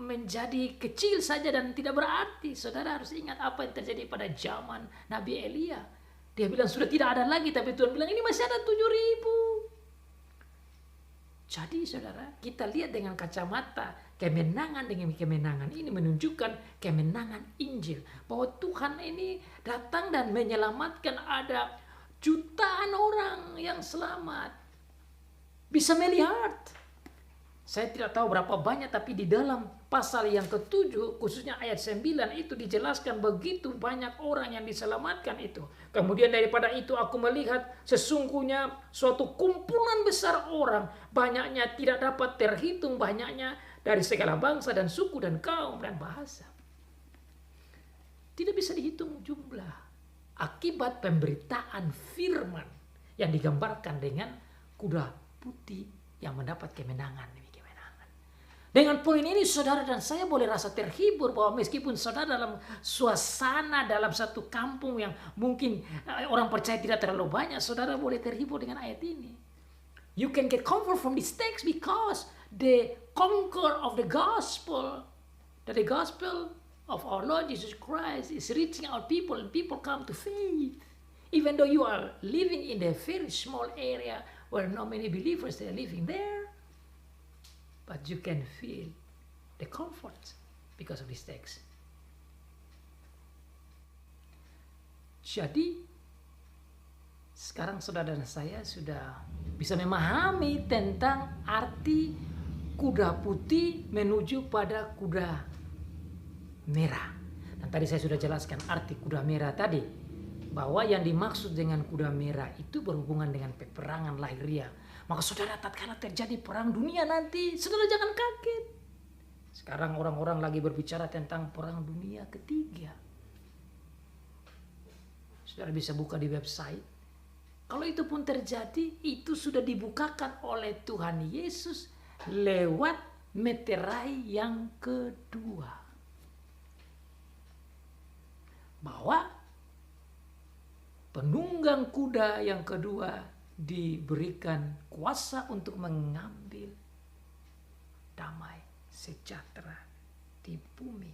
menjadi kecil saja dan tidak berarti. Saudara harus ingat apa yang terjadi pada zaman Nabi Elia. Dia bilang sudah tidak ada lagi, tapi Tuhan bilang ini masih ada 7.000. Jadi saudara, kita lihat dengan kacamata kemenangan dengan kemenangan ini menunjukkan kemenangan Injil. Bahwa Tuhan ini datang dan menyelamatkan, ada jutaan orang yang selamat. Bisa melihat Saya tidak tahu berapa banyak, tapi di dalam pasal yang ke-7, khususnya ayat 9 itu dijelaskan begitu banyak orang yang diselamatkan itu. Kemudian daripada itu aku melihat sesungguhnya suatu kumpulan besar orang, banyaknya tidak dapat terhitung, banyaknya dari segala bangsa dan suku dan kaum dan bahasa. Tidak bisa dihitung jumlah. Akibat pemberitaan firman yang digambarkan dengan kuda putih yang mendapat kemenangan. Dengan poin ini saudara dan saya boleh rasa terhibur bahwa meskipun saudara dalam suasana dalam satu kampung yang mungkin orang percaya tidak terlalu banyak, saudara boleh terhibur dengan ayat ini. You can get comfort from this text because the conquer of the gospel, that the gospel of our Lord Jesus Christ is reaching out people and people come to faith. Even though you are living in a very small area where not many believers are living there, but you can feel the comfort because of this text. Jadi, sekarang saudara dan saya sudah bisa memahami tentang arti kuda putih menuju pada kuda merah. Dan tadi saya sudah jelaskan arti kuda merah tadi, bahwa yang dimaksud dengan kuda merah itu berhubungan dengan peperangan lahiriah. Maka saudara, tatkala terjadi perang dunia nanti, saudara jangan kaget. Sekarang orang-orang lagi berbicara tentang perang dunia ketiga. Saudara bisa buka di website. Kalau itu pun terjadi, itu sudah dibukakan oleh Tuhan Yesus lewat meterai yang kedua. Bahwa penunggang kuda yang kedua diberikan kuasa untuk mengambil damai sejahtera di bumi.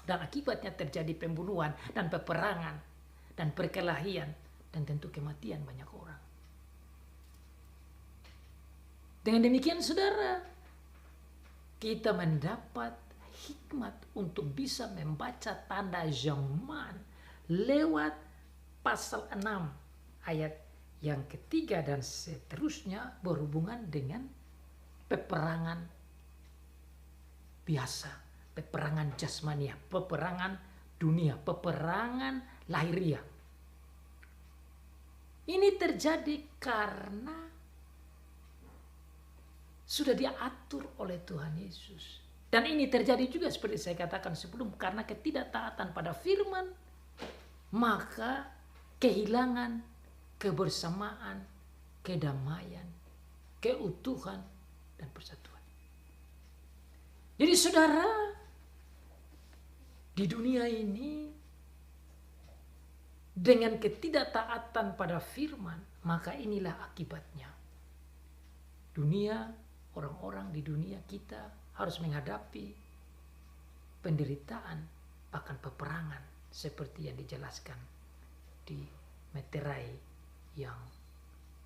Dan akibatnya terjadi pembunuhan dan peperangan dan perkelahian dan tentu kematian banyak orang. Dengan demikian saudara, kita mendapat hikmat untuk bisa membaca tanda zaman lewat pasal 6 ayat yang ketiga dan seterusnya berhubungan dengan peperangan biasa, peperangan jasmania, peperangan dunia, peperangan lahiriah. Ini terjadi karena sudah diatur oleh Tuhan Yesus. Dan ini terjadi juga seperti saya katakan sebelum, karena ketidaktaatan pada firman, maka kehilangan kebersamaan, kedamaian, keutuhan, dan persatuan. Jadi saudara, di dunia ini dengan ketidaktaatan pada firman, maka inilah akibatnya. Dunia, orang-orang di dunia kita harus menghadapi penderitaan, bahkan peperangan seperti yang dijelaskan di meterai yang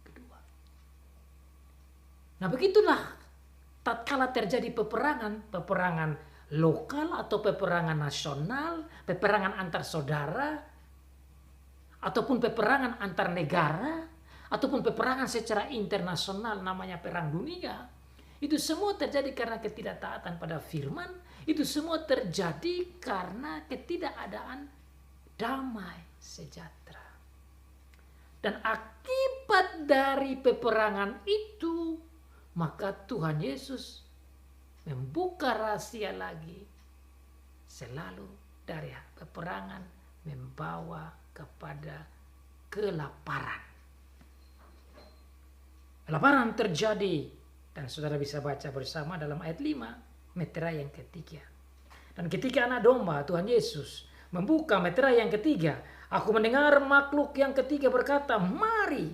kedua. Nah begitulah tatkala terjadi peperangan lokal atau peperangan nasional, peperangan antar saudara, ataupun peperangan antar negara, ataupun peperangan secara internasional namanya perang dunia. Itu semua terjadi karena ketidaktaatan pada firman, itu semua terjadi karena ketidakadaan damai sejahtera. Dan akibat dari peperangan itu, maka Tuhan Yesus membuka rahasia lagi. Selalu dari peperangan membawa kepada kelaparan. Kelaparan terjadi, dan saudara bisa baca bersama dalam ayat 5, meterai yang ketiga. Dan ketika anak domba Tuhan Yesus membuka meterai yang ketiga, aku mendengar makhluk yang ketiga berkata, "Mari."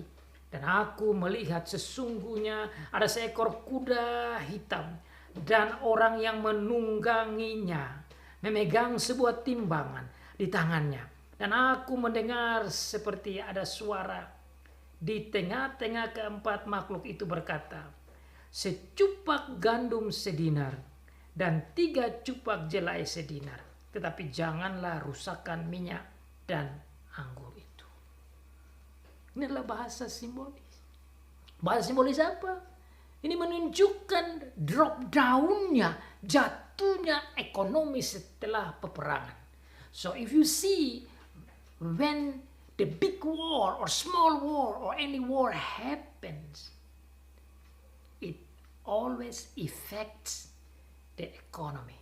Dan aku melihat sesungguhnya ada seekor kuda hitam, dan orang yang menungganginya memegang sebuah timbangan di tangannya. Dan aku mendengar seperti ada suara di tengah-tengah keempat makhluk itu berkata, "Secupak gandum sedinar dan 3 cupak jelai sedinar, tetapi janganlah rusakkan minyak dan anggur itu." Ini adalah bahasa simbolis. Bahasa simbolis apa? Ini menunjukkan drop down-nya, jatuhnya ekonomi setelah peperangan. So if you see when the big war or small war or any war happens, it always affects the economy.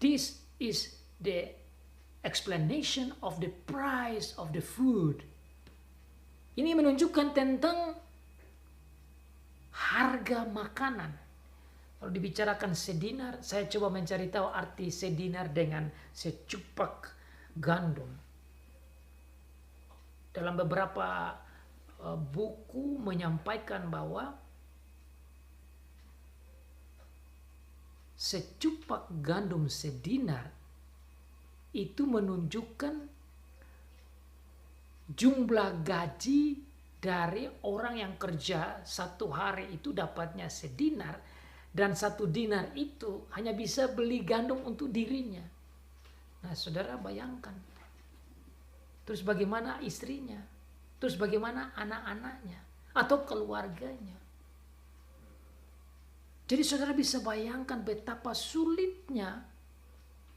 This is the explanation of the price of the food. Ini menunjukkan tentang harga makanan. Kalau dibicarakan sedinar, saya coba mencari tahu arti sedinar dengan secupak gandum. Dalam beberapa buku menyampaikan bahwa secupak gandum sedinar itu menunjukkan jumlah gaji dari orang yang kerja satu hari itu dapatnya sedinar, dan satu dinar itu hanya bisa beli gandum untuk dirinya. Nah, saudara bayangkan. Terus bagaimana istrinya? Terus bagaimana anak-anaknya atau keluarganya? Jadi saudara bisa bayangkan betapa sulitnya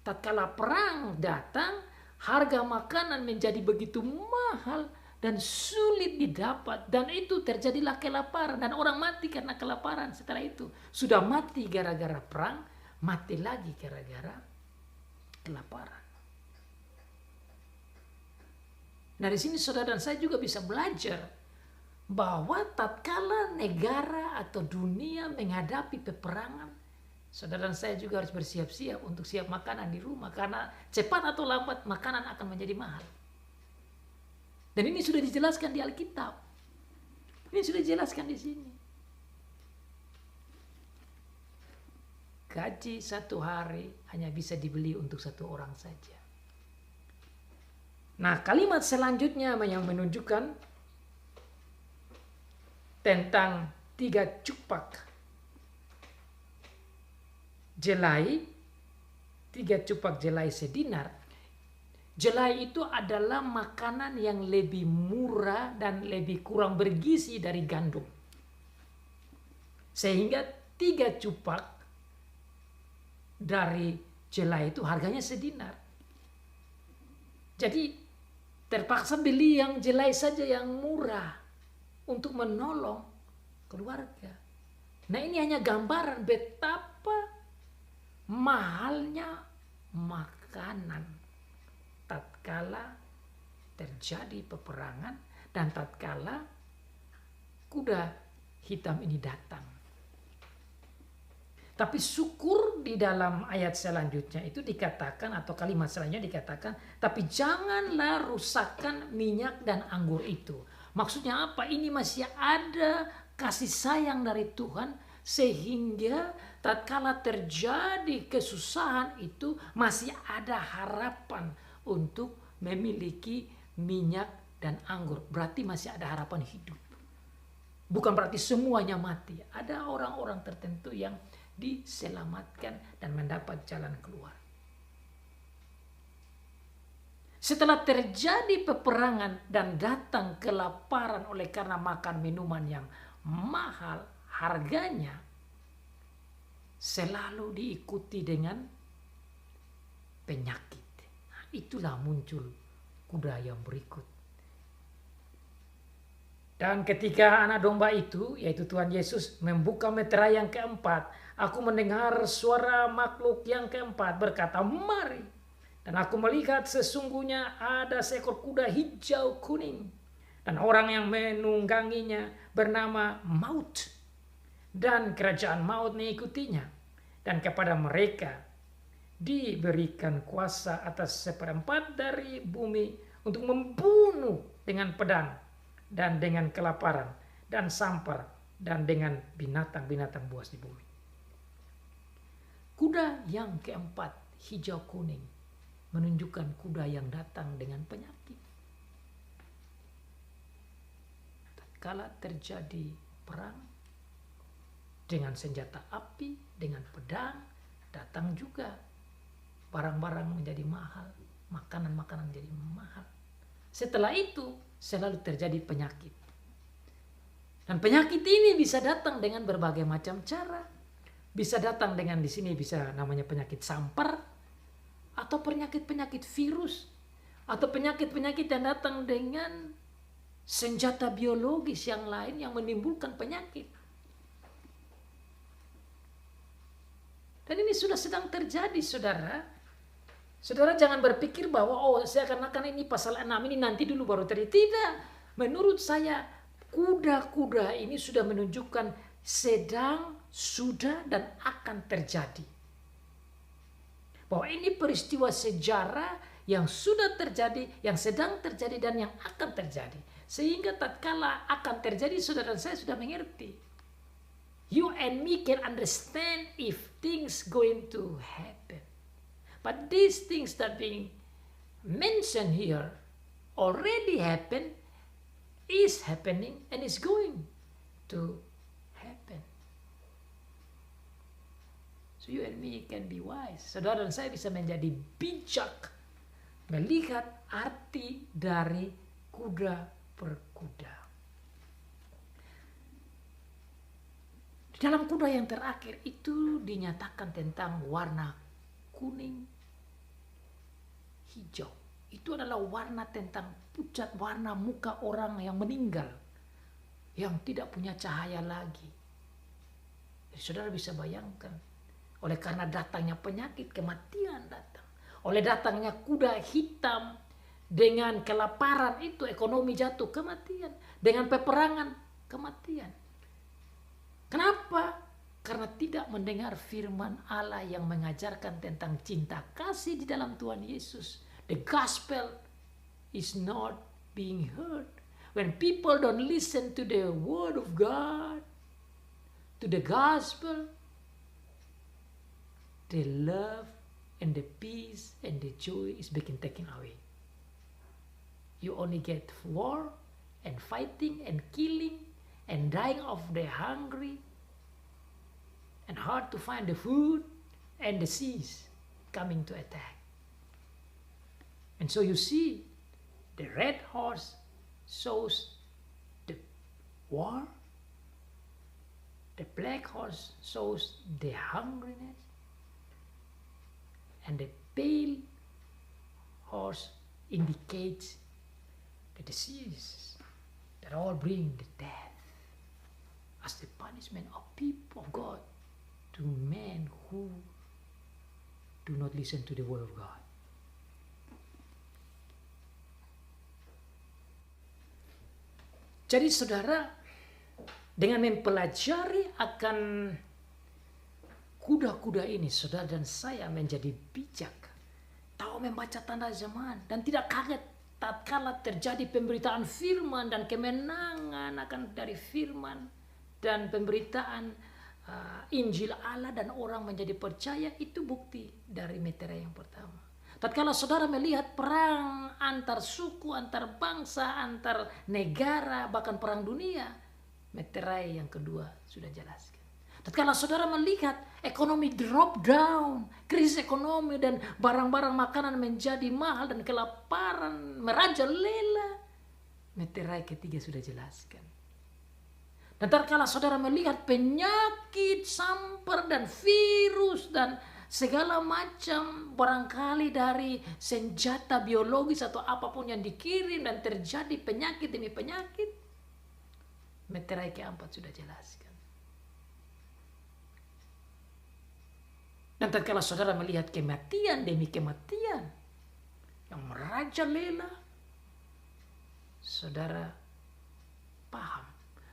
tatkala perang datang, harga makanan menjadi begitu mahal dan sulit didapat, dan itu terjadilah kelaparan dan orang mati karena kelaparan. Setelah itu sudah mati gara-gara perang, mati lagi gara-gara kelaparan. Nah, di sini saudara dan saya juga bisa belajar bahwa tatkala negara atau dunia menghadapi peperangan, saudara dan saya juga harus bersiap-siap untuk siap makanan di rumah, karena cepat atau lambat makanan akan menjadi mahal. Dan ini sudah dijelaskan di Alkitab. Ini sudah dijelaskan di sini. Gaji satu hari hanya bisa dibeli untuk satu orang saja. Nah, kalimat selanjutnya yang menunjukkan tentang 3 cupak jelai, 3 cupak jelai sedinar. Jelai itu adalah makanan yang lebih murah dan lebih kurang bergizi dari gandum. Sehingga 3 cupak dari jelai itu harganya sedinar. Jadi terpaksa beli yang jelai saja yang murah untuk menolong keluarga. Nah, ini hanya gambaran betapa mahalnya makanan tatkala terjadi peperangan dan tatkala kuda hitam ini datang. Tapi syukur di dalam ayat selanjutnya itu dikatakan, atau kalimat selanjutnya dikatakan, tapi janganlah rusakkan minyak dan anggur itu. Maksudnya apa? Ini masih ada kasih sayang dari Tuhan, sehingga tatkala terjadi kesusahan itu masih ada harapan untuk memiliki minyak dan anggur. Berarti masih ada harapan hidup. Bukan berarti semuanya mati. Ada orang-orang tertentu yang diselamatkan dan mendapat jalan keluar. Setelah terjadi peperangan dan datang kelaparan oleh karena makan minuman yang mahal harganya, selalu diikuti dengan penyakit. Nah, itulah muncul kuda yang berikut. Dan ketika anak domba itu, yaitu Tuhan Yesus, membuka meterai yang keempat, aku mendengar suara makhluk yang keempat berkata, mari. Dan aku melihat sesungguhnya ada seekor kuda hijau kuning. Dan orang yang menungganginya bernama Maut. Dan kerajaan maut mengikutinya. Dan kepada mereka diberikan kuasa atas 1/4 dari bumi untuk membunuh dengan pedang dan dengan kelaparan dan sampar dan dengan binatang-binatang buas di bumi. Kuda yang keempat hijau kuning menunjukkan kuda yang datang dengan penyakit. Tatkala terjadi perang dengan senjata api, dengan pedang, datang juga barang-barang menjadi mahal, makanan-makanan menjadi mahal. Setelah itu selalu terjadi penyakit. Dan penyakit ini bisa datang dengan berbagai macam cara. Bisa datang dengan di sini bisa namanya penyakit sampar, atau penyakit-penyakit virus, atau penyakit-penyakit yang datang dengan senjata biologis yang lain yang menimbulkan penyakit. Dan ini sudah sedang terjadi, saudara. Saudara jangan berpikir bahwa seakan-akan ini pasal 6 ini nanti dulu baru terjadi. Tidak. Menurut saya kuda-kuda ini sudah menunjukkan sedang, sudah, dan akan terjadi. Bahwa ini peristiwa sejarah yang sudah terjadi, yang sedang terjadi, dan yang akan terjadi. Sehingga tatkala akan terjadi, saudara dan saya sudah mengerti. You and me can understand if things going to happen. But these things that being mentioned here already happened, is happening, and is going to happen. So you and me can be wise. Saudara dan saya bisa menjadi bijak melihat arti dari kuda per kuda. Di dalam kuda yang terakhir itu dinyatakan tentang warna kuning, hijau. Itu adalah warna tentang pucat, warna muka orang yang meninggal, yang tidak punya cahaya lagi. Jadi, saudara bisa bayangkan, oleh karena datangnya penyakit, kematian datang. Oleh datangnya kuda hitam dengan kelaparan itu, ekonomi jatuh, kematian. Dengan peperangan, kematian. Kenapa? Karena tidak mendengar firman Allah yang mengajarkan tentang cinta kasih di dalam Tuhan Yesus. The gospel is not being heard. When people don't listen to the word of God, to the gospel, the love and the peace and the joy is being taken away. You only get war and fighting and killing and dying of the hungry and hard to find the food and the seas coming to attack. And so you see, the red horse shows the war, the black horse shows the hungriness, and the pale horse indicates the diseases that all bring the death as the punishment of people of God to men who do not listen to the word of God. Jadi saudara, dengan mempelajari akan kuda-kuda ini, saudara dan saya menjadi bijak, tahu membaca tanda zaman, dan tidak kaget tatkala terjadi pemberitaan firman dan kemenangan akan dari firman dan pemberitaan Injil Allah, dan orang menjadi percaya. Itu bukti dari meterai yang pertama. Tatkala saudara melihat perang antar suku, antar bangsa, antar negara, bahkan perang dunia, meterai yang kedua sudah jelaskan. Tatkala saudara melihat ekonomi drop down, krisis ekonomi dan barang-barang makanan menjadi mahal dan kelaparan merajalela, meterai ketiga sudah jelaskan. Dan tatkala saudara melihat penyakit, sampar dan virus dan segala macam barangkali dari senjata biologis atau apapun yang dikirim dan terjadi penyakit demi penyakit, meterai keempat sudah jelaskan. Dan tatkala saudara melihat kematian demi kematian yang merajalela, saudara paham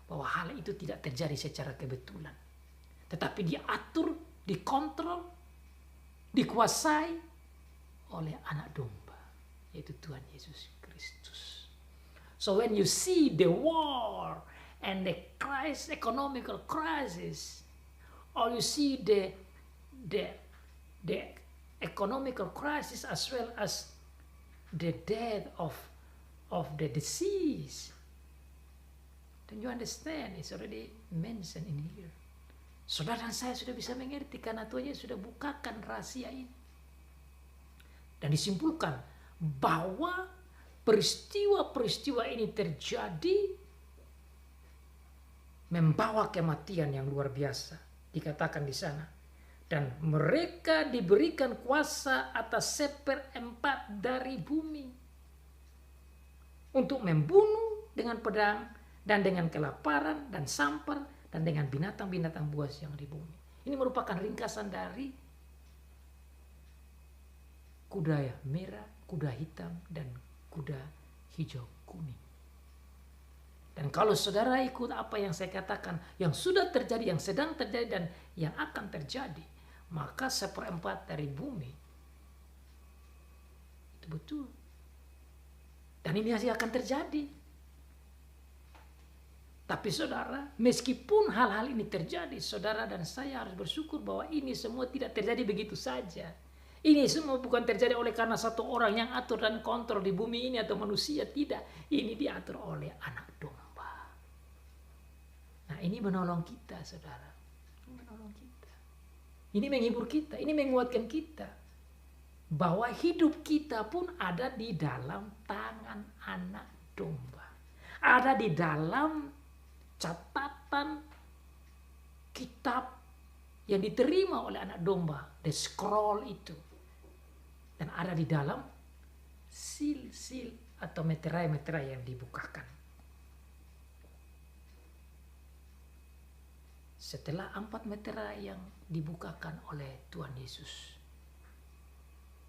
bahwa hal itu tidak terjadi secara kebetulan, tetapi diatur, dikontrol, dikuasai oleh anak domba, yaitu Tuhan Yesus Kristus. So when you see the war and the economical crisis, or you see the economical crisis as well as the death of the disease, then you understand it's already mentioned in here. Saudara dan saya sudah bisa mengerti karena Tuhan Yesus sudah bukakan rahasia ini. Dan disimpulkan bahwa peristiwa-peristiwa ini terjadi membawa kematian yang luar biasa, dikatakan di sana. Dan mereka diberikan kuasa atas 1/4 dari bumi untuk membunuh dengan pedang dan dengan kelaparan dan sampar dan dengan binatang-binatang buas yang di bumi. Ini merupakan ringkasan dari kuda merah, kuda hitam, dan kuda hijau kuning. Dan kalau saudara ikut apa yang saya katakan, yang sudah terjadi, yang sedang terjadi, dan yang akan terjadi, maka 1/4 dari bumi itu betul. Dan ini masih akan terjadi. Tapi saudara, meskipun hal-hal ini terjadi, saudara dan saya harus bersyukur bahwa ini semua tidak terjadi begitu saja. Ini semua bukan terjadi oleh karena satu orang yang atur dan kontrol di bumi ini atau manusia. Tidak. Ini diatur oleh anak domba. Nah, ini menolong kita, saudara. Ini menolong kita. Ini menghibur kita. Ini menguatkan kita. Bahwa hidup kita pun ada di dalam tangan anak domba. Ada di dalam catatan kitab yang diterima oleh anak domba. The scroll itu. Dan ada di dalam sil-sil atau meterai-meterai yang dibukakan. Setelah 4 meterai yang dibukakan oleh Tuhan Yesus,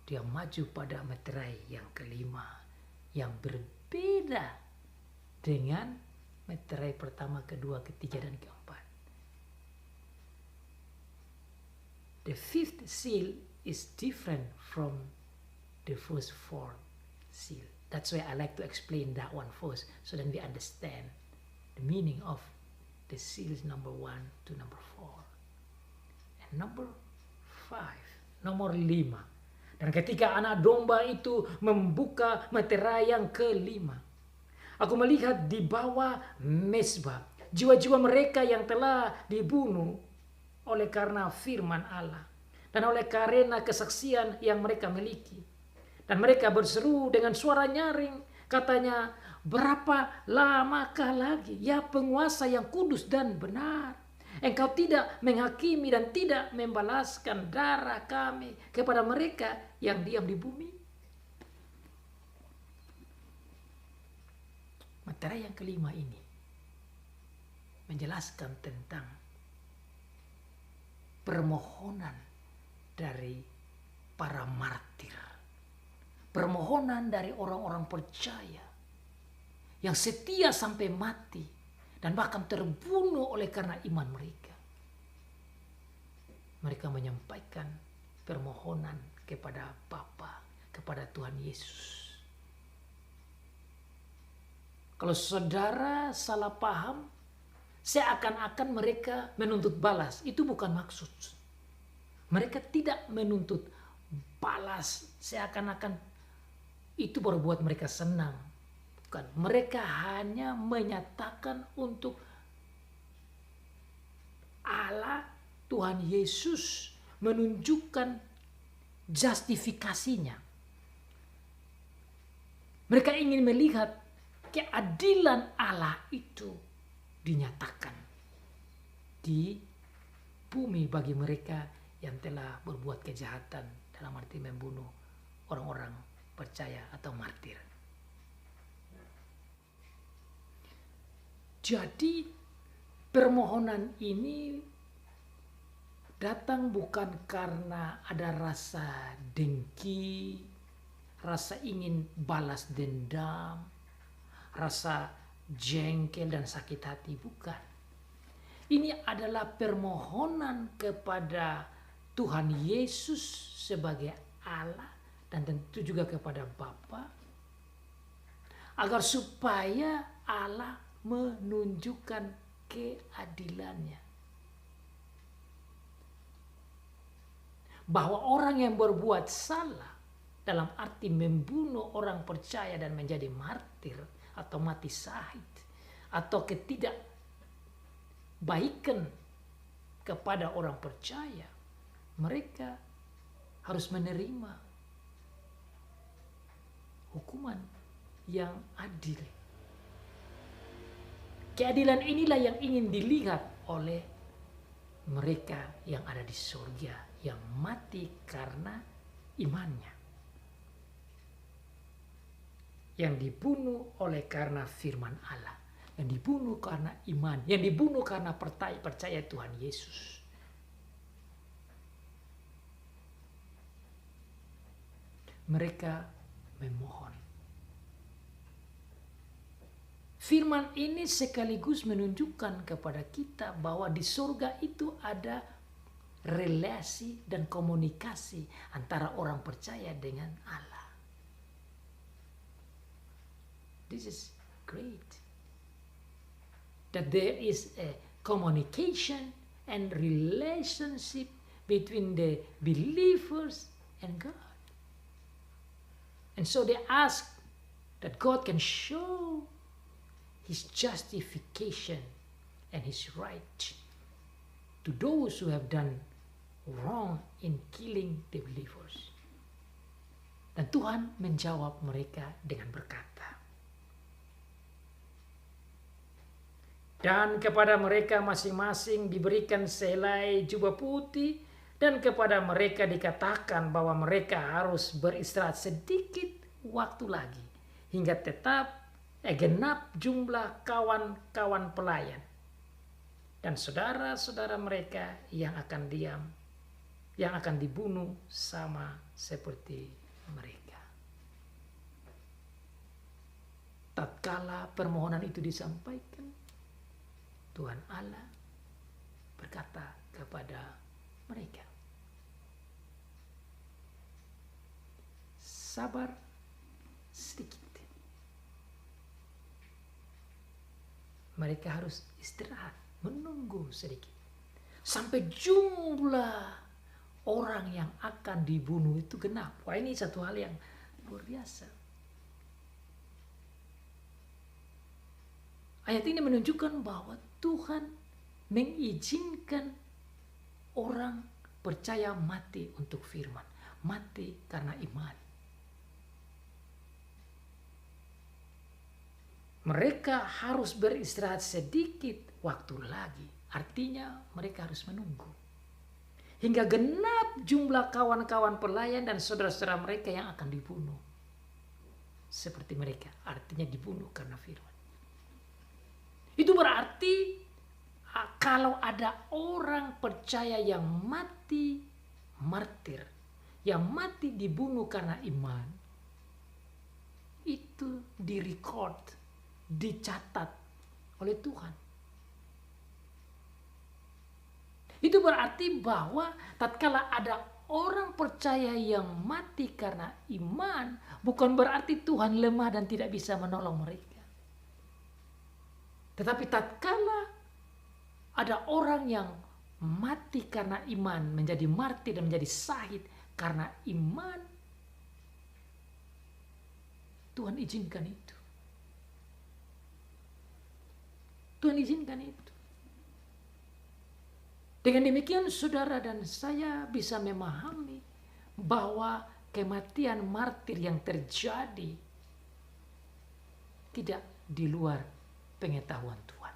dia maju pada meterai yang kelima yang berbeda dengan meterai pertama, kedua, ketiga, dan keempat. The 5th seal is different from the first 4 seal. That's why I like to explain that one first, so that we understand the meaning of the seals number 1 to number 4. And number 5, nomor 5. Dan ketika anak domba itu membuka meterai yang kelima, aku melihat di bawah mezbah jiwa-jiwa mereka yang telah dibunuh oleh karena firman Allah dan oleh karena kesaksian yang mereka miliki. Dan mereka berseru dengan suara nyaring, katanya, berapa lamakah lagi, ya penguasa yang kudus dan benar, engkau tidak menghakimi dan tidak membalaskan darah kami kepada mereka yang diam di bumi? Meterai yang kelima ini menjelaskan tentang permohonan dari para martir. Permohonan dari orang-orang percaya yang setia sampai mati dan bahkan terbunuh oleh karena iman mereka. Mereka menyampaikan permohonan kepada Bapa, kepada Tuhan Yesus. Kalau saudara salah paham, seakan-akan mereka menuntut balas. Itu bukan maksud. Mereka tidak menuntut balas seakan-akan itu baru buat mereka senang. Bukan. Mereka hanya menyatakan untuk Allah, Tuhan Yesus menunjukkan justifikasinya. Mereka ingin melihat keadilan Allah itu dinyatakan di bumi bagi mereka yang telah berbuat kejahatan, dalam arti membunuh orang-orang percaya atau martir. Jadi permohonan ini datang bukan karena ada rasa dengki, rasa ingin balas dendam, rasa jengkel dan sakit hati, bukan. Ini adalah permohonan kepada Tuhan Yesus sebagai Allah dan tentu juga kepada Bapa, agar supaya Allah menunjukkan keadilannya. Bahwa orang yang berbuat salah dalam arti membunuh orang percaya dan menjadi martir atau mati syahid atau ketidakbaikan kepada orang percaya, mereka harus menerima hukuman yang adil. Keadilan inilah yang ingin dilihat oleh mereka yang ada di surga, yang mati karena imannya, yang dibunuh oleh karena firman Allah, yang dibunuh karena iman, yang dibunuh karena percaya Tuhan Yesus. Mereka memohon. Firman ini sekaligus menunjukkan kepada kita bahwa di surga itu ada relasi dan komunikasi antara orang percaya dengan Allah. This is great. That there is a communication and relationship between the believers and God. And so they ask that God can show His justification and His right to those who have done wrong in killing the believers. Dan Tuhan menjawab mereka dengan berkata, dan kepada mereka masing-masing diberikan sehelai jubah putih, dan kepada mereka dikatakan bahwa mereka harus beristirahat sedikit waktu lagi, hingga genap jumlah kawan-kawan pelayan dan saudara-saudara mereka yang akan dibunuh sama seperti mereka. Tatkala permohonan itu disampaikan, Tuhan Allah berkata kepada mereka, sabar sedikit. Mereka harus istirahat, menunggu sedikit. Sampai jumlah orang yang akan dibunuh itu genap. Wah, ini satu hal yang luar biasa. Ayat ini menunjukkan bahwa Tuhan mengizinkan orang percaya mati untuk firman. Mati karena iman. Mereka harus beristirahat sedikit waktu lagi. Artinya mereka harus menunggu. Hingga genap jumlah kawan-kawan pelayan dan saudara-saudara mereka yang akan dibunuh. Seperti mereka. Artinya dibunuh karena firman. Itu berarti kalau ada orang percaya yang mati martir. Yang mati dibunuh karena iman. Itu direcord, dicatat oleh Tuhan. Itu berarti bahwa tatkala ada orang percaya yang mati karena iman, bukan berarti Tuhan lemah dan tidak bisa menolong mereka. Tetapi tatkala ada orang yang mati karena iman, menjadi martir dan menjadi syahid karena iman, Tuhan izinkan itu. Tuhan izinkan itu. Dengan demikian saudara dan saya bisa memahami bahwa kematian martir yang terjadi tidak di luar pengetahuan Tuhan.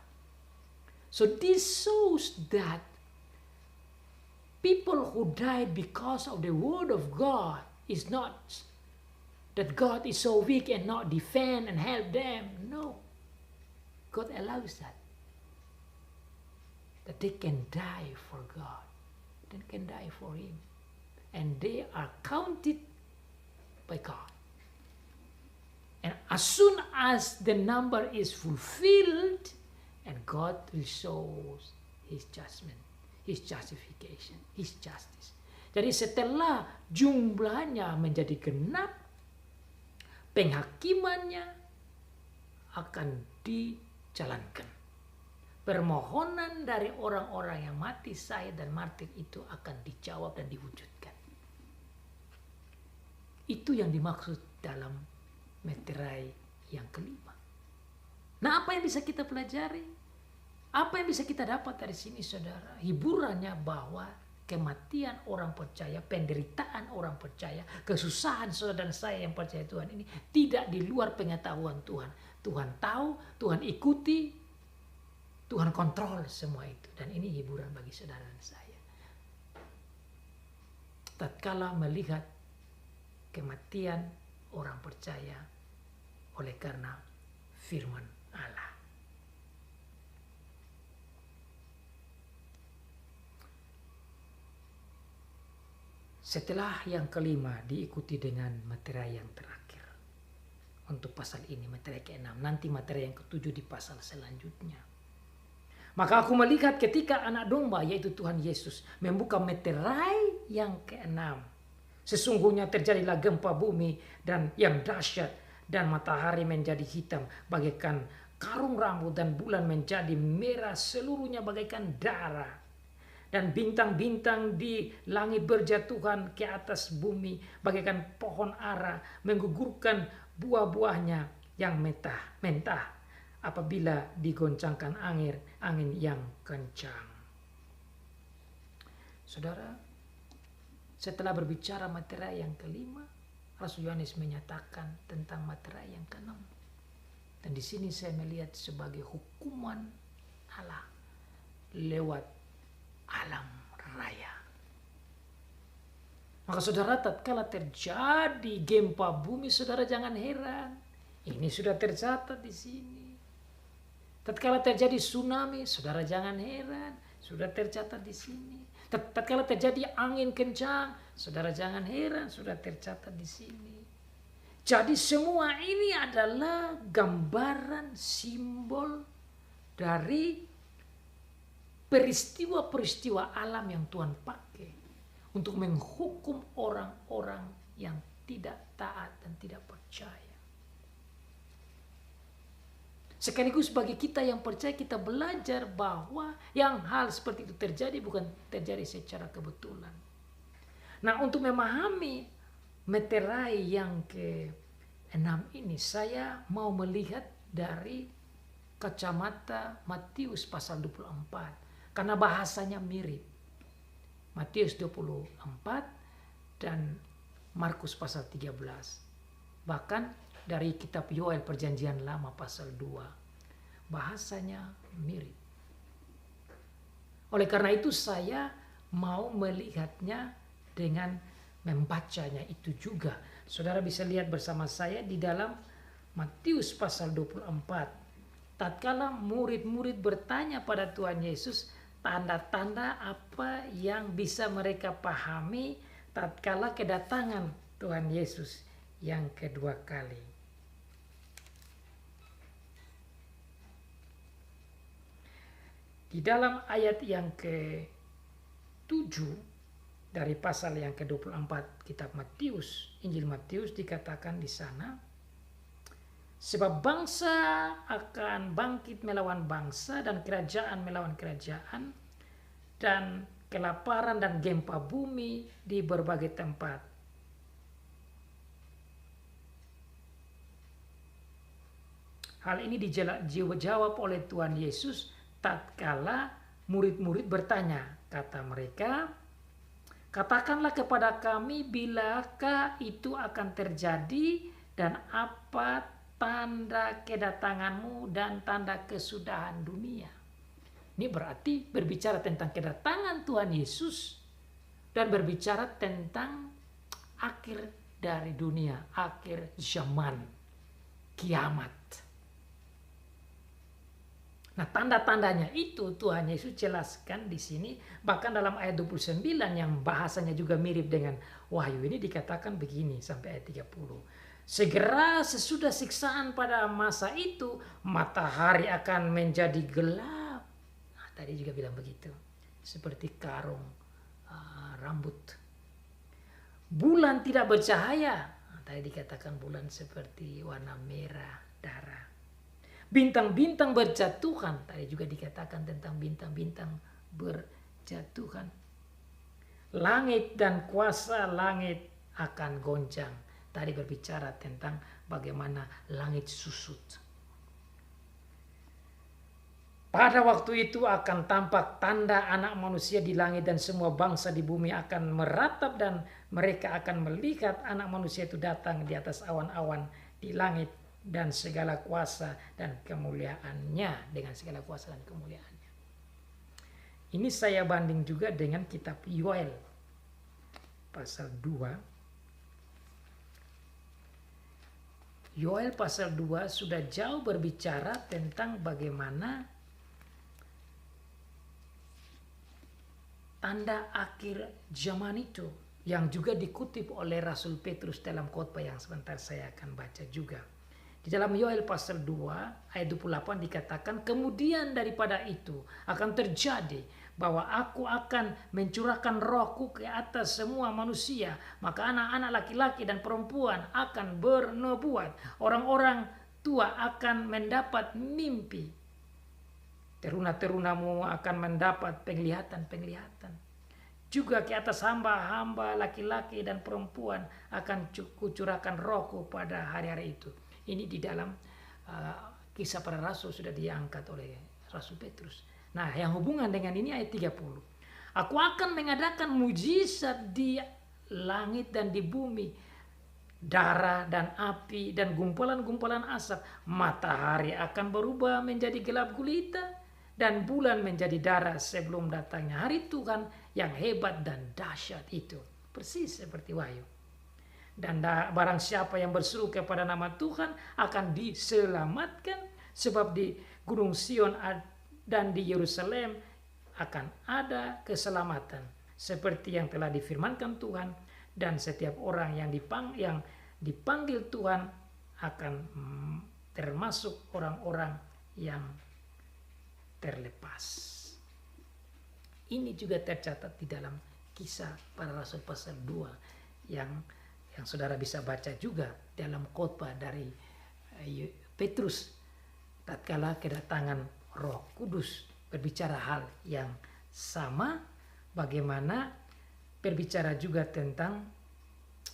So this shows that people who died because of the word of God is not that God is so weak and not defend and help them. No. God allows that. That they can die for God. They can die for Him. And they are counted by God. And as soon as the number is fulfilled, and God will show His judgment, His justification, His justice. Jadi setelah jumlahnya menjadi genap, penghakimannya akan dijalankan. Permohonan dari orang-orang yang mati syahid dan martir itu akan dijawab dan diwujudkan. Itu yang dimaksud dalam meterai yang kelima. Nah, apa yang bisa kita pelajari? Apa yang bisa kita dapat dari sini, saudara? Hiburannya bahwa kematian orang percaya, penderitaan orang percaya, kesusahan saudara dan saya yang percaya Tuhan ini tidak di luar pengetahuan Tuhan. Tuhan tahu, Tuhan ikuti, Tuhan kontrol semua itu. Dan ini hiburan bagi saudara dan saya. Tatkala melihat kematian orang percaya oleh karena firman Allah. Setelah yang kelima diikuti dengan materi yang terakhir. Untuk pasal ini materi ke-6. Nanti materi yang ke-7 di pasal selanjutnya. Maka aku melihat ketika anak domba yaitu Tuhan Yesus membuka meterai yang ke-6. Sesungguhnya terjadilah gempa bumi dan yang dahsyat dan matahari menjadi hitam bagaikan karung rambut dan bulan menjadi merah seluruhnya bagaikan darah. Dan bintang-bintang di langit berjatuhan ke atas bumi bagaikan pohon ara menggugurkan buah-buahnya yang mentah apabila digoncangkan angin yang kencang. Saudara, setelah berbicara materi yang kelima, Rasul Yohanes menyatakan tentang materi yang keenam. Dan di sini saya melihat sebagai hukuman Allah lewat alam raya. Maka saudara, tatkala terjadi gempa bumi, saudara jangan heran. Ini sudah tercatat di sini. Tatkala terjadi tsunami, saudara jangan heran. Sudah tercatat di sini. Tatkala terjadi angin kencang, saudara jangan heran. Sudah tercatat di sini. Jadi semua ini adalah gambaran simbol dari peristiwa-peristiwa alam yang Tuhan pakai untuk menghukum orang-orang yang tidak taat dan tidak percaya. Sekaligus bagi kita yang percaya, kita belajar bahwa yang hal seperti itu terjadi bukan terjadi secara kebetulan. Nah, untuk memahami meterai yang ke-6 ini, saya mau melihat dari kacamata Matius pasal 24. Karena bahasanya mirip. Matius 24 dan Markus pasal 13. Bahkan dari kitab Yoel perjanjian lama pasal 2. Bahasanya mirip. Oleh karena itu saya mau melihatnya dengan membacanya itu juga. Saudara bisa lihat bersama saya di dalam Matius pasal 24. Tatkala murid-murid bertanya pada Tuhan Yesus, tanda-tanda apa yang bisa mereka pahami tatkala kedatangan Tuhan Yesus yang kedua kali. Di dalam ayat yang ke-7 dari pasal yang ke-24 kitab Matius, Injil Matius dikatakan di sana, sebab bangsa akan bangkit melawan bangsa dan kerajaan melawan kerajaan dan kelaparan dan gempa bumi di berbagai tempat. Hal ini dijawab oleh Tuhan Yesus tatkala murid-murid bertanya. Kata mereka, katakanlah kepada kami bilakah itu akan terjadi dan apa tanda kedatanganmu dan tanda kesudahan dunia. Ini berarti berbicara tentang kedatangan Tuhan Yesus dan berbicara tentang akhir dari dunia, akhir zaman, kiamat. Nah, tanda-tandanya itu Tuhan Yesus jelaskan di sini, bahkan dalam ayat 29 yang bahasanya juga mirip dengan Wahyu ini dikatakan begini sampai ayat 30. Segera sesudah siksaan pada masa itu, matahari akan menjadi gelap. Nah, tadi juga bilang begitu. Seperti karung rambut. Bulan tidak bercahaya. Nah, tadi dikatakan bulan seperti warna merah darah. Bintang-bintang berjatuhan. Tadi juga dikatakan tentang bintang-bintang berjatuhan. Langit dan kuasa langit akan goncang. Tadi berbicara tentang bagaimana langit susut. Pada waktu itu akan tampak tanda anak manusia di langit dan semua bangsa di bumi akan meratap dan mereka akan melihat anak manusia itu datang di atas awan-awan di langit dan segala kuasa dan kemuliaannya dengan segala kuasa dan kemuliaannya. Ini saya banding juga dengan kitab Yoel pasal 2. Yoel pasal 2 sudah jauh berbicara tentang bagaimana tanda akhir zaman itu yang juga dikutip oleh Rasul Petrus dalam khotbah yang sebentar saya akan baca juga. Di dalam Yoel pasal 2 ayat 28 dikatakan, kemudian daripada itu akan terjadi bahwa aku akan mencurahkan rohku ke atas semua manusia, maka anak-anak laki-laki dan perempuan akan bernubuat, orang-orang tua akan mendapat mimpi, teruna-terunamu akan mendapat penglihatan-penglihatan. Juga ke atas hamba-hamba laki-laki dan perempuan akan kucurahkan rohku pada hari-hari itu. Ini di dalam kisah para rasul sudah diangkat oleh Rasul Petrus. Nah, yang hubungan dengan ini ayat 30. Aku akan mengadakan mujizat di langit dan di bumi, darah dan api dan gumpalan-gumpalan asap. Matahari akan berubah menjadi gelap gulita dan bulan menjadi darah sebelum datangnya hari Tuhan yang hebat dan dahsyat itu. Persis seperti Wahyu. Dan barang siapa yang berseru kepada nama Tuhan akan diselamatkan, sebab di Gunung Sion dan di Yerusalem akan ada keselamatan seperti yang telah difirmankan Tuhan, dan setiap orang yang dipanggil Tuhan akan termasuk orang-orang yang terlepas. Ini juga tercatat di dalam kisah para rasul pasal 2 yang saudara bisa baca juga dalam khotbah dari Petrus tatkala kedatangan Roh Kudus, berbicara hal yang sama, bagaimana berbicara juga tentang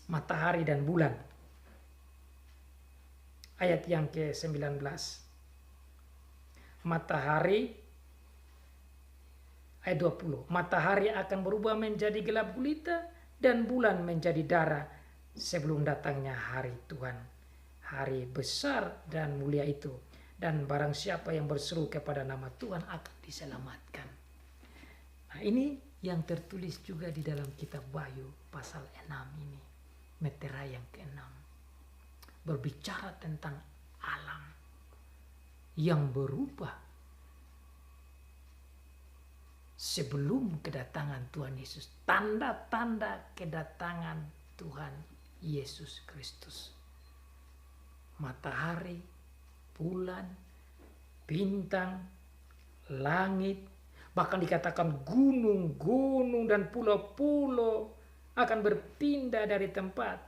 matahari dan bulan. Ayat yang ke-19. Matahari, ayat 20. Matahari akan berubah menjadi gelap gulita dan bulan menjadi darah sebelum datangnya hari Tuhan, hari besar dan mulia itu. Dan barang siapa yang berseru kepada nama Tuhan akan diselamatkan. Nah, ini yang tertulis juga di dalam kitab Wahyu pasal 6 ini. Meterai yang ke-6. Berbicara tentang alam yang berubah sebelum kedatangan Tuhan Yesus. Tanda-tanda kedatangan Tuhan Yesus Kristus. Matahari, bulan, bintang, langit, bahkan dikatakan gunung-gunung dan pulau-pulau akan berpindah dari tempat.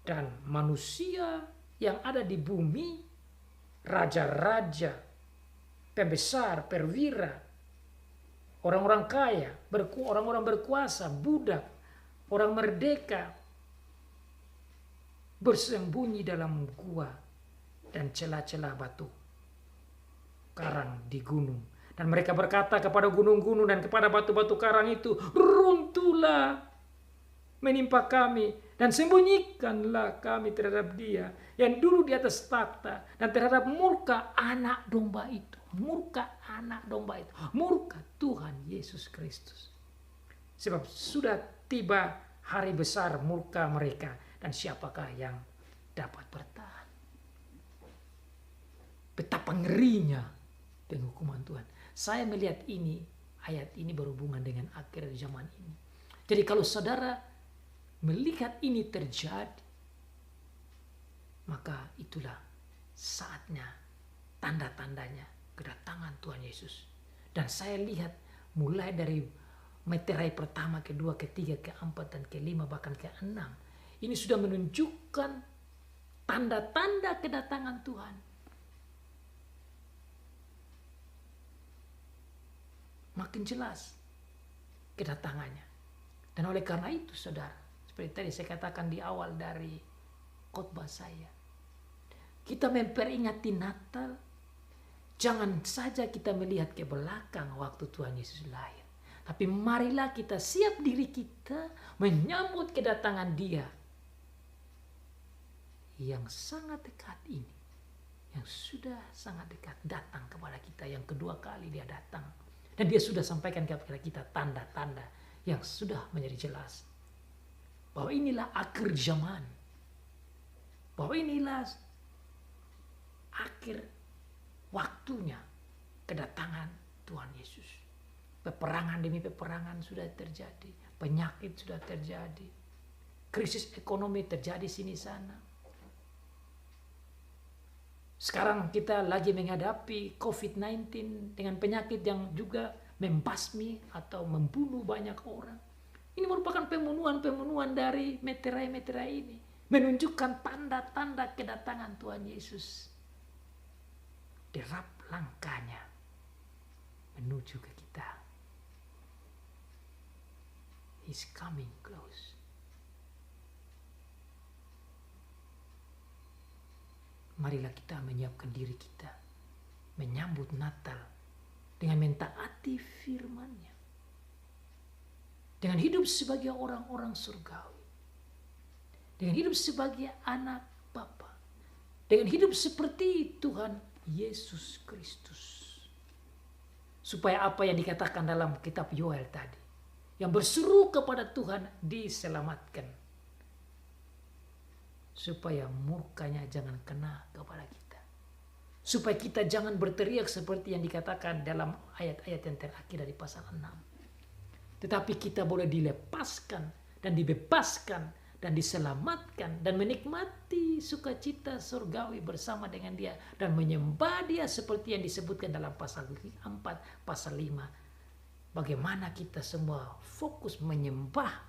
Dan manusia yang ada di bumi, raja-raja, pembesar, perwira, orang-orang kaya, orang-orang berkuasa, budak, orang merdeka, bersembunyi dalam gua dan celah-celah batu karang di gunung. Dan mereka berkata kepada gunung-gunung dan kepada batu-batu karang itu, runtuhlah menimpa kami dan sembunyikanlah kami terhadap Dia yang duduk di atas takhta dan terhadap murka anak domba itu. Murka anak domba itu. Murka Tuhan Yesus Kristus. Sebab sudah tiba hari besar murka mereka, dan siapakah yang dapat bertahan? Betapa ngerinya penghukuman Tuhan. Saya melihat ini, ayat ini berhubungan dengan akhir zaman ini. Jadi kalau saudara melihat ini terjadi, maka itulah saatnya, tanda-tandanya kedatangan Tuhan Yesus. Dan saya lihat mulai dari meterai pertama, kedua, ketiga, keempat, dan kelima, bahkan keenam. Ini sudah menunjukkan tanda-tanda kedatangan Tuhan. Makin jelas kedatangannya. Dan oleh karena itu, saudara, seperti tadi saya katakan di awal dari khotbah saya, kita memperingati Natal Jangan saja kita melihat ke belakang waktu Tuhan Yesus lahir. Tapi marilah kita siap diri kita menyambut kedatangan Dia yang sangat dekat ini. Yang sudah sangat dekat datang kepada kita. Yang kedua kali Dia datang. Dan Dia sudah sampaikan kepada kita tanda-tanda yang sudah menjadi jelas. Bahwa inilah akhir zaman. Bahwa inilah akhir waktunya kedatangan Tuhan Yesus. Peperangan demi peperangan sudah terjadi. Penyakit sudah terjadi. Krisis ekonomi terjadi sini sana. Sekarang kita lagi menghadapi COVID-19 dengan penyakit yang juga membasmi atau membunuh banyak orang. Ini merupakan pembunuhan dari meterai-meterai ini. Menunjukkan tanda-tanda kedatangan Tuhan Yesus. Derap langkahnya menuju ke kita. He's coming close. Marilah kita menyiapkan diri kita menyambut Natal dengan mentaati firman-Nya. Dengan hidup sebagai orang-orang surgawi. Dengan hidup sebagai anak Bapa. Dengan hidup seperti Tuhan Yesus Kristus. Supaya apa yang dikatakan dalam kitab Yoel tadi. Yang berseru kepada Tuhan diselamatkan. Supaya murkanya jangan kena kepada kita. Supaya kita jangan berteriak seperti yang dikatakan dalam ayat-ayat yang terakhir dari pasal 6. Tetapi kita boleh dilepaskan dan dibebaskan dan diselamatkan dan menikmati sukacita surgawi bersama dengan Dia dan menyembah Dia seperti yang disebutkan dalam pasal 4, pasal 5. Bagaimana kita semua fokus menyembah,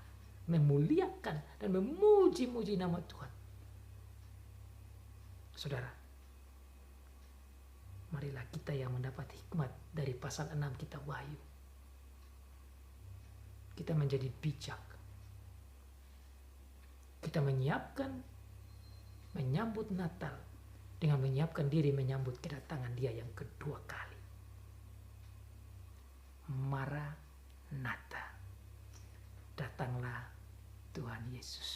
memuliakan dan memuji-muji nama Tuhan. Saudara, marilah kita yang mendapat hikmat dari pasal 6 kitab Wahyu. Kita menjadi bijak. Kita menyambut Natal dengan menyiapkan diri menyambut kedatangan Dia yang kedua kali. Maranatha. Datanglah Tuhan Yesus.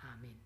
Amin.